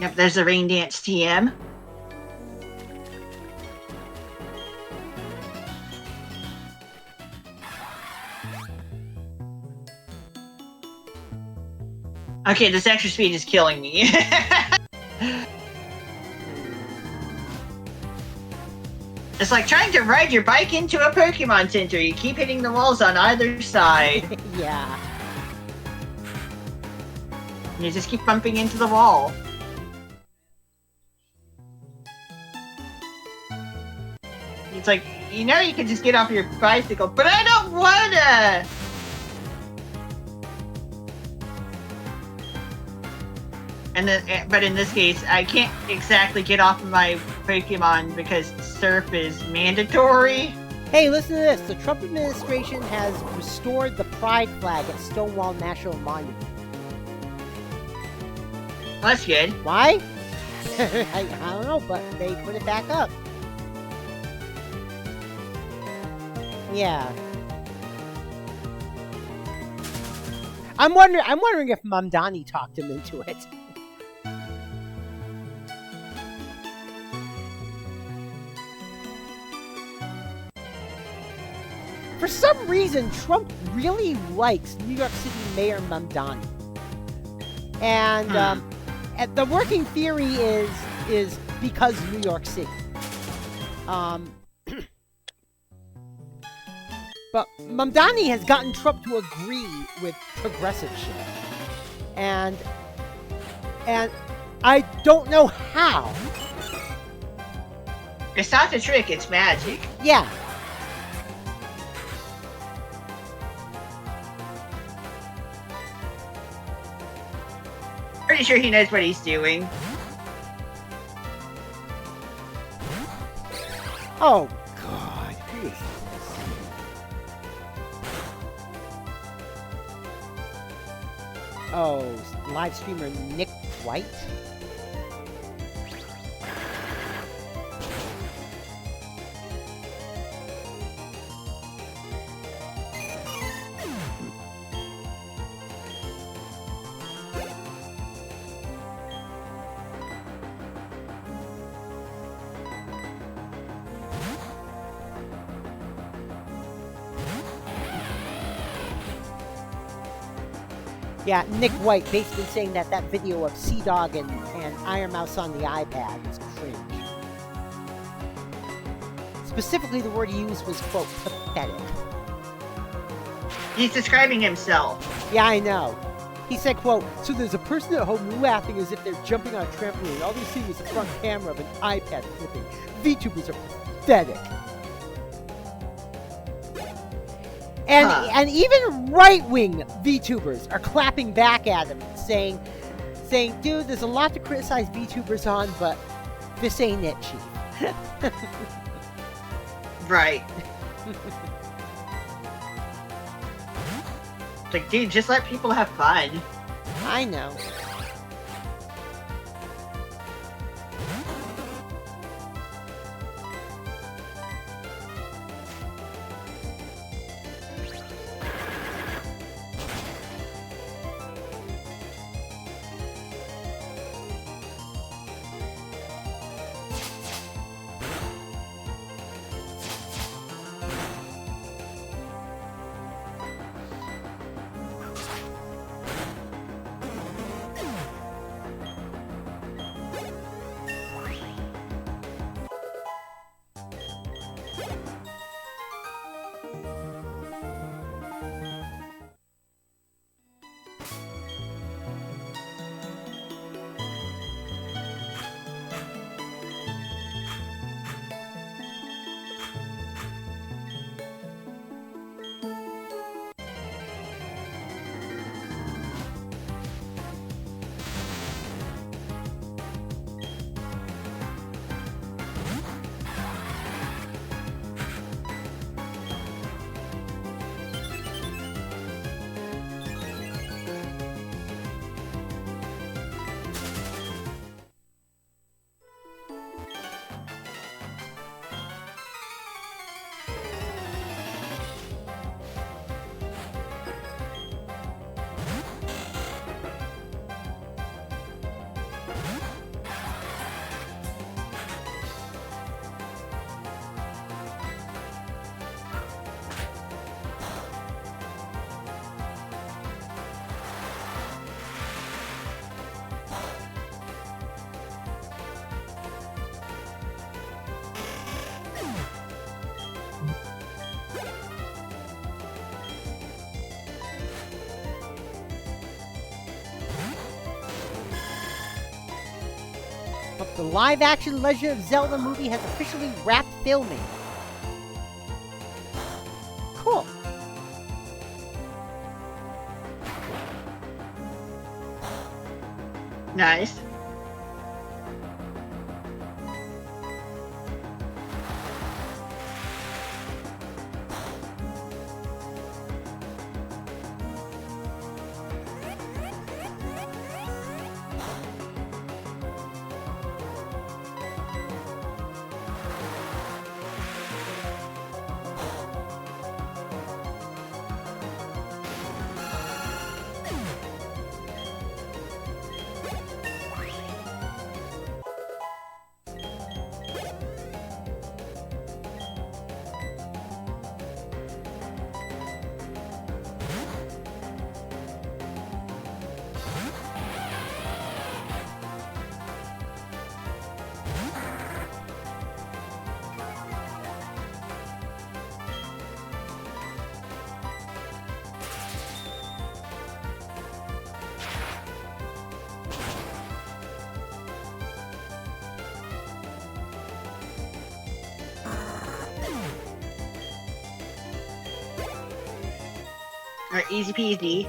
Yep, there's a rain dance TM. Okay, this extra speed is killing me. It's like trying to ride your bike into a Pokemon Center. You keep hitting the walls on either side. Yeah. You just keep bumping into the wall. It's like, you know, you can just get off your bicycle, but I don't wanna! And then, but in this case, I can't exactly get off of my Pokemon because surf is mandatory. Hey, listen to this. The Trump administration has restored the pride flag at Stonewall National Monument. Well, that's good. Why? I don't know, but they put it back up. Yeah. I'm wondering if Mamdani talked him into it. For some reason, Trump really likes New York City Mayor Mamdani. And the working theory is because New York City. But Mamdani has gotten Trump to agree with progressive shit. And I don't know how. It's not a trick, it's magic. Yeah. Pretty sure he knows what he's doing. Oh, God. Who is this? Oh, live streamer Nick White? Yeah, Nick White basically saying that that video of Sea Dog and Iron Mouse on the iPad is cringe. Specifically, the word he used was, quote, pathetic. He's describing himself. Yeah, I know. He said, quote, so there's a person at home laughing as if they're jumping on a trampoline. All they see was the front camera of an iPad flipping. VTubers are pathetic. And even right-wing VTubers are clapping back at him, saying, dude, there's a lot to criticize VTubers on, but this ain't it, Chief. Right. It's like, dude, just let people have fun. I know. The live-action Legend of Zelda movie has officially wrapped filming. Cool. Nice. Alright, easy peasy.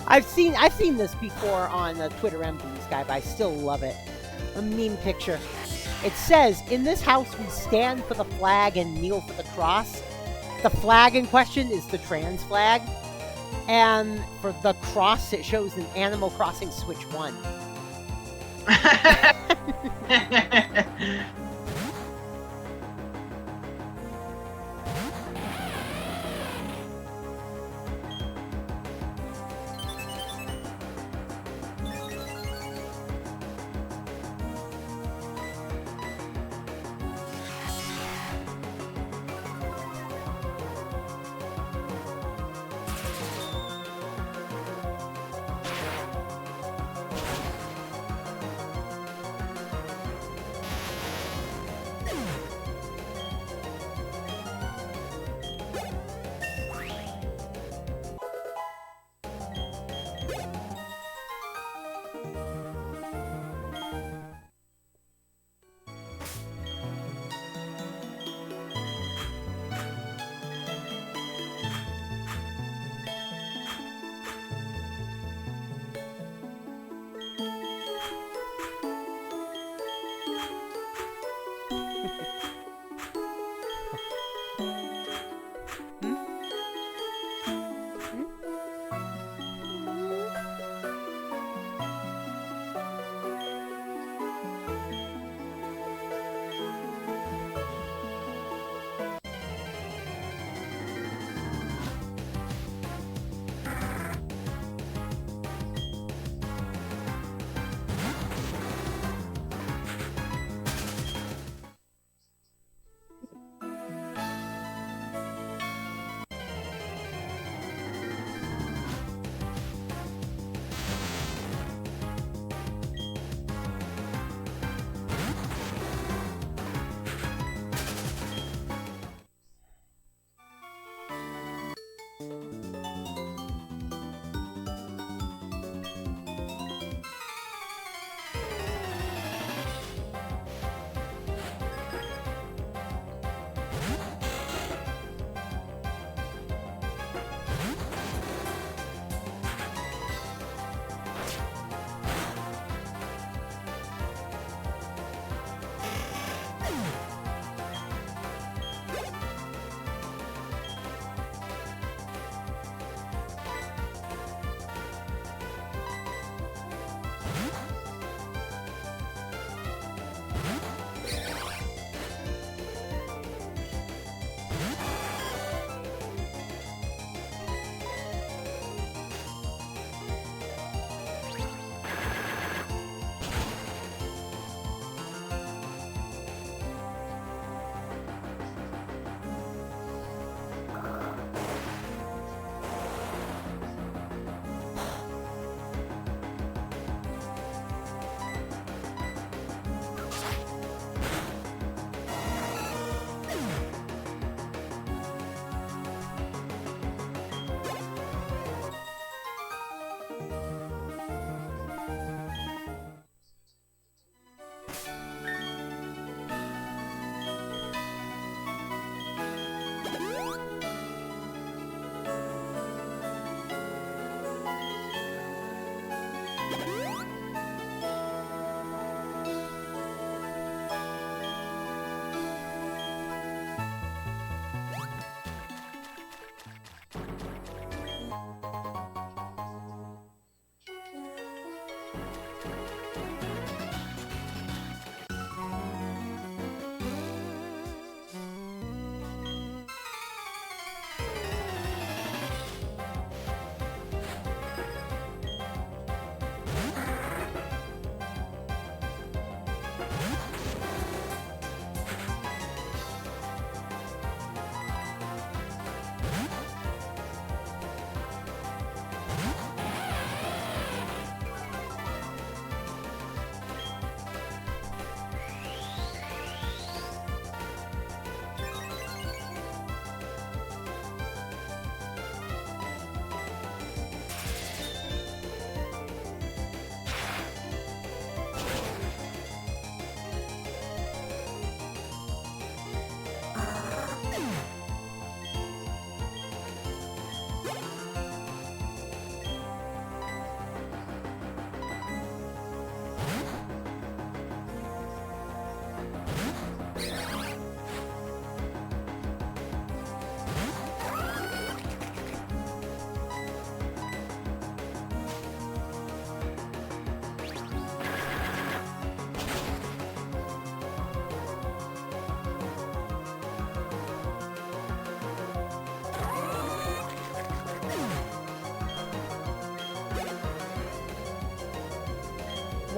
I've seen this before on Twitter MDs guy, but I still love it. A meme picture. It says, "In this house, we stand for the flag and kneel for the cross." The flag in question is the trans flag, and for the cross, it shows an Animal Crossing Switch 1.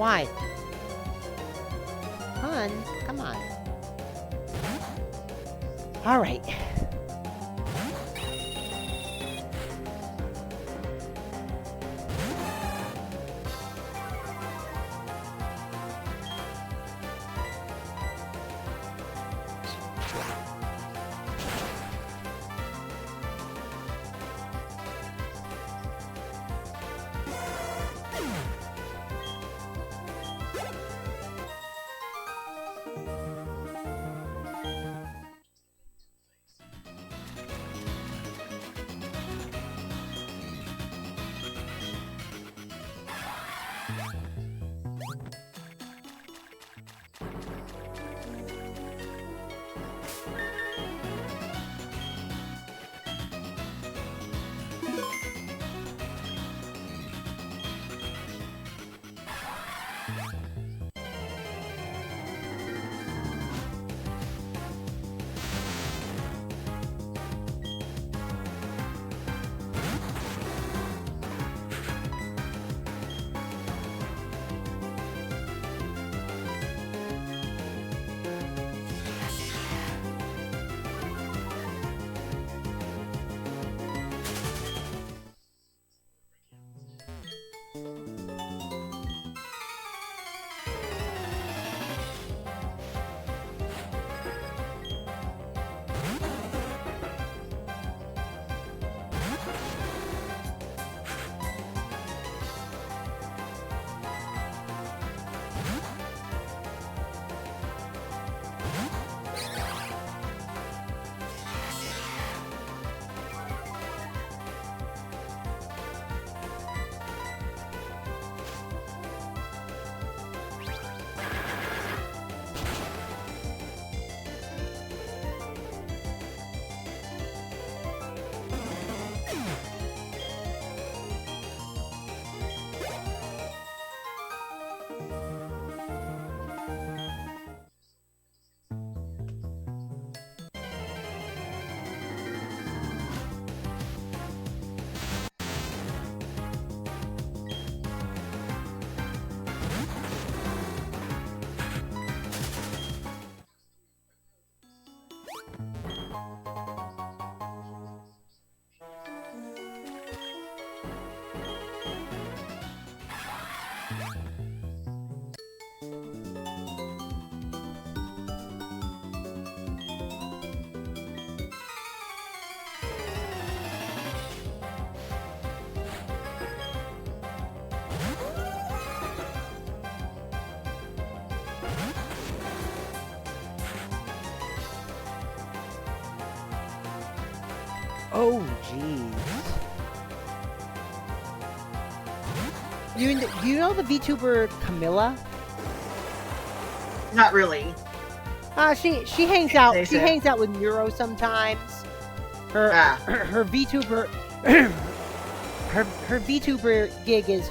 Why? Hun, come on. Alright. Oh, jeez. You know the VTuber Camilla? Not really. She hangs out. They She say. hangs out with Muro sometimes. Her her VTuber her VTuber gig is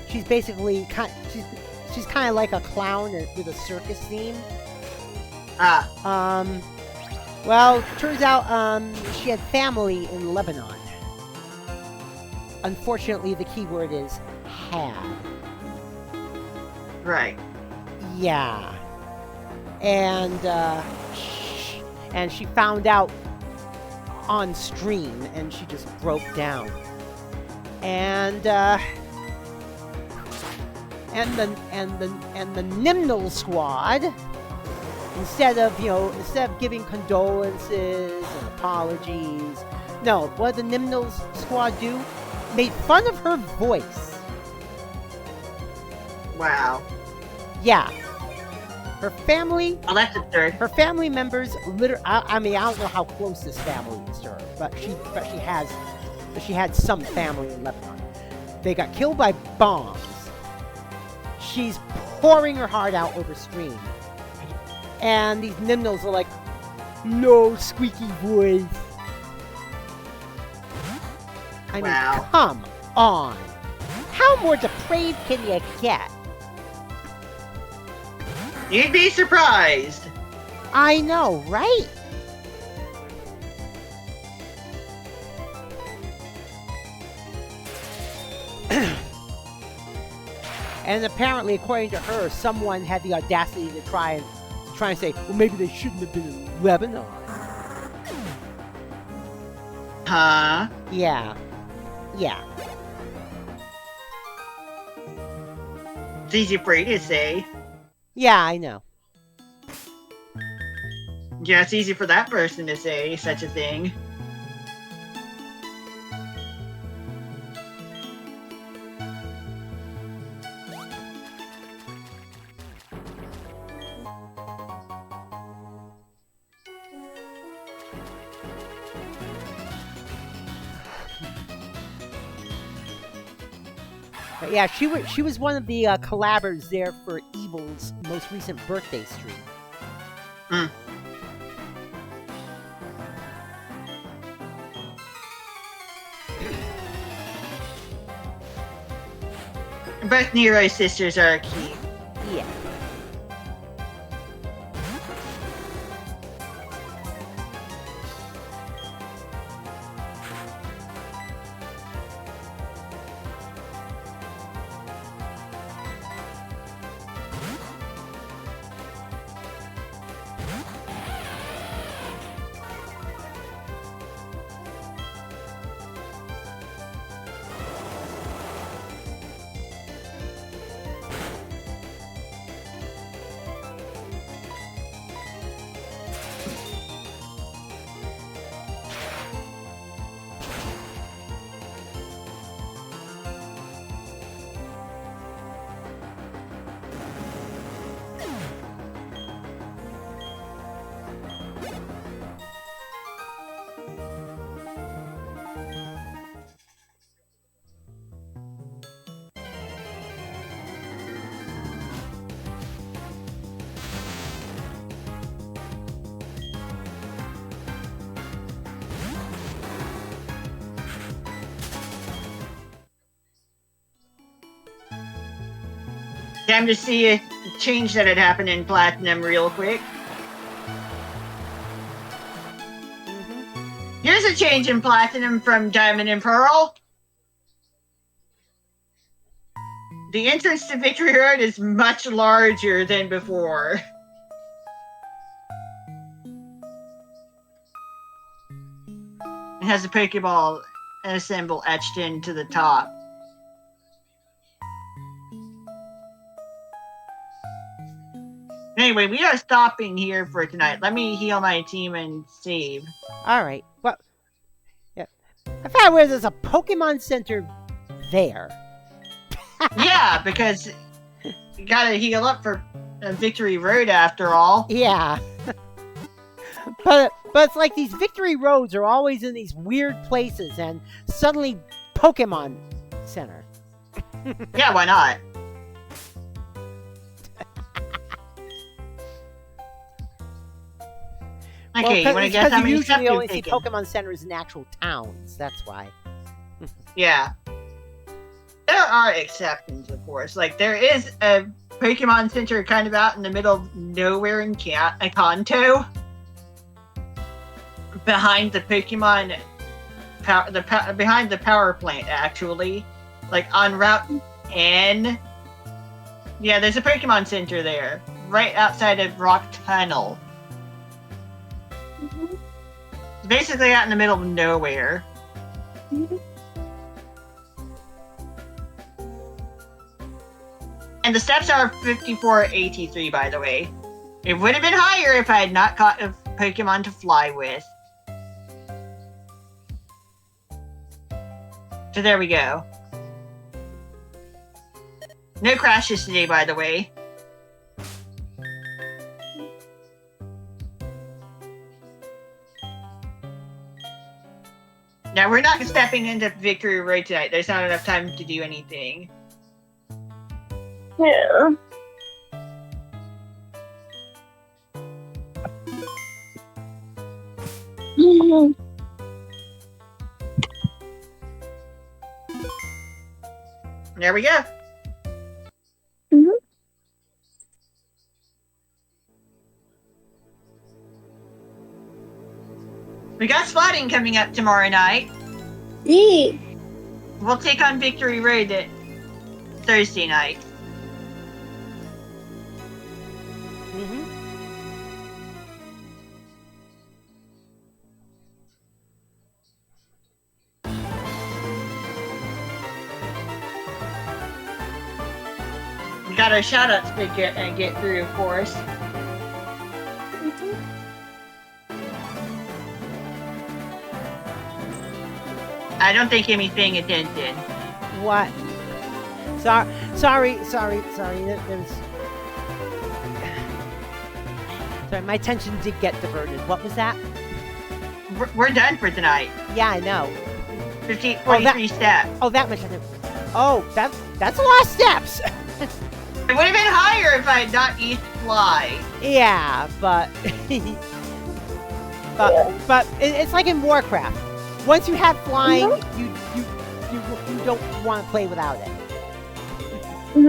she's basically she's kind of like a clown with a circus theme. Well, turns out she had family in Lebanon. Unfortunately, the key word is had. Right. Yeah. And she found out on stream, and she just broke down. And the Nimnal squad, instead of giving condolences and apologies, no, what did the Nimnal squad do? Made fun of her voice. Wow. Yeah. Her family. Oh, that's absurd. Her family members, I mean, I don't know how close this family is to her, but she had some family in Lebanon. They got killed by bombs. She's pouring her heart out over stream, and these Nimnals are like, "No squeaky voice." I mean, Wow. come on. How more depraved can you get? You'd be surprised. I know, right? And apparently, according to her, someone had the audacity to try and say, well, maybe they shouldn't have been in Lebanon. Huh? Yeah. Yeah. It's easy for you to say. Yeah, I know. Yeah, it's easy for that person to say such a thing. But yeah, she was one of the collabers there for Evil's most recent birthday stream. Mm. Both Nero's sisters are key. Yeah. Time to see a change that had happened in Platinum real quick. Here's a change in Platinum from Diamond and Pearl. The entrance to Victory Road is much larger than before. It has a Pokeball symbol etched into the top. Anyway, we are stopping here for tonight. Let me heal my team and save. All right. Well, yeah. I found where there's a Pokemon Center there. Yeah, because you gotta heal up for Victory Road after all. Yeah. but it's like these Victory Roads are always in these weird places, and suddenly Pokemon Center. Yeah, why not? Okay, you want to guess how many steps usually only you've see taken? Pokemon Centers in actual towns. That's why. Yeah. There are exceptions, of course. Like, there is a Pokemon Center kind of out in the middle of nowhere in Kanto. Behind the Pokemon... behind the power plant, actually. Like, on Route N. Yeah, there's a Pokemon Center there. Right outside of Rock Tunnel. It's basically out in the middle of nowhere. And the steps are 5483, by the way. It would have been higher if I had not caught a Pokemon to fly with. So there we go. No crashes today, by the way. Now, we're not stepping into Victory Road tonight. There's not enough time to do anything. Yeah. There we go. We got spotting coming up tomorrow night. Yee. We'll take on Victory Road Thursday night. Mm-hmm. We got our shout outs to get through, of course. I don't think Kimmy's paying attention. What? Sorry. There's... Sorry, my attention did get diverted. What was that? We're done for tonight. Yeah, I know. 43 steps. Oh, that much. Oh, that's a lot of steps. It would have been higher if I had not used fly. Yeah, but it's like in Warcraft. Once you have flying, you don't want to play without it.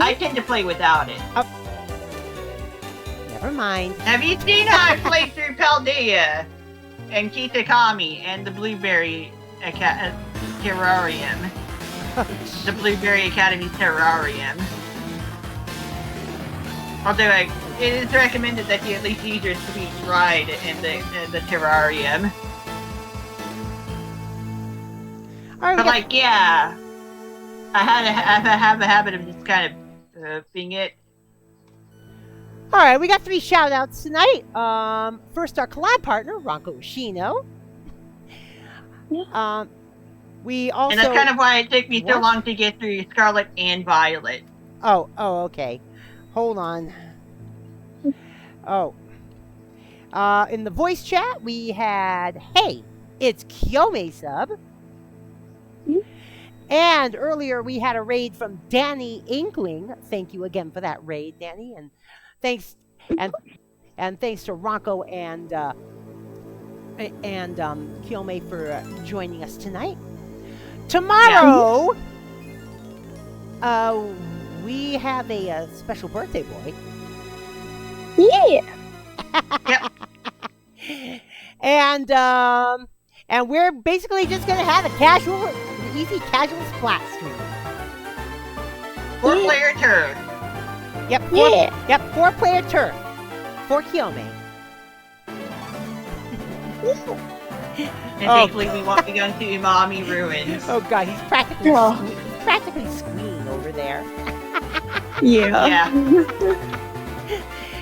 I tend to play without it. Never mind. Have you seen how I played through Paldea and Kitakami and the Blueberry Terrarium? The Blueberry Academy Terrarium. Although it is recommended that you at least use your sweet ride in the terrarium. All right, But like, yeah, I have a habit of just kind of being it. All right, we got 3 shout-outs tonight. First, our collab partner, RankoHoshino. We also... And that's kind of why it took me so What? long to get through Scarlet and Violet. Oh, okay. Hold on. Oh. In the voice chat, we had, hey, it's Kyome sub. And earlier we had a raid from Danny Inkling. Thank you again for that raid, Danny. And thanks thanks to Ranko and Kyome for joining us tonight. Tomorrow, we have a special birthday boy. Yeah. Yep. And we're basically just gonna have an easy casual splat stream. 4-player turn. Yep. 4-player turf for Kyome. And thankfully we won't be going to Umami Ruins. Oh god, he's practically squealing over there. Yeah.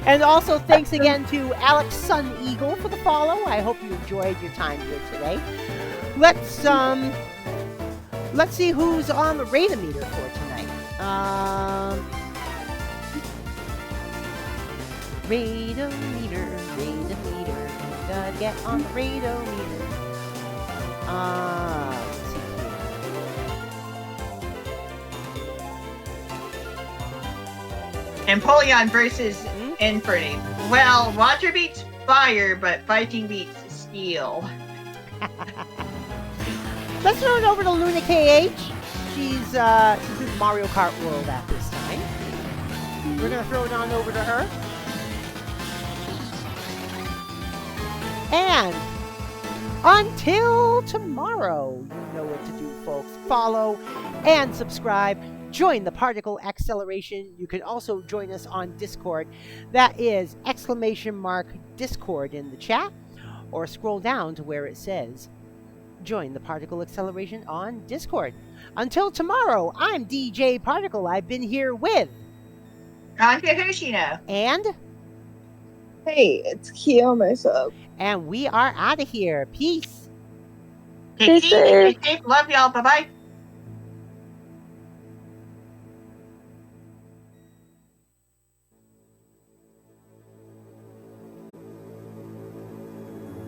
And also thanks again to Alex Sun Eagle for the follow. I hope you enjoyed your time here today. Let's see who's on the Radometer for tonight. Radometer. Gotta get on the Radometer. Let's see here. Empoleon versus Inferny. Well, water beats fire, but fighting beats steel. Let's throw it over to Luna KH. She's in Mario Kart World at this time. We're gonna throw it on over to her. And until tomorrow, you know what to do, folks. Follow and subscribe. Join the Particle Acceleration. You can also join us on Discord. That is !Discord in the chat. Or scroll down to where it says join the Particle Acceleration on Discord. Until tomorrow, I'm DJ Particle. I've been here with RankoHoshino. and Hey, it's Kyome sub. we are out of here. Peace. Take it Stay easy, stay safe. Love y'all. Bye-bye.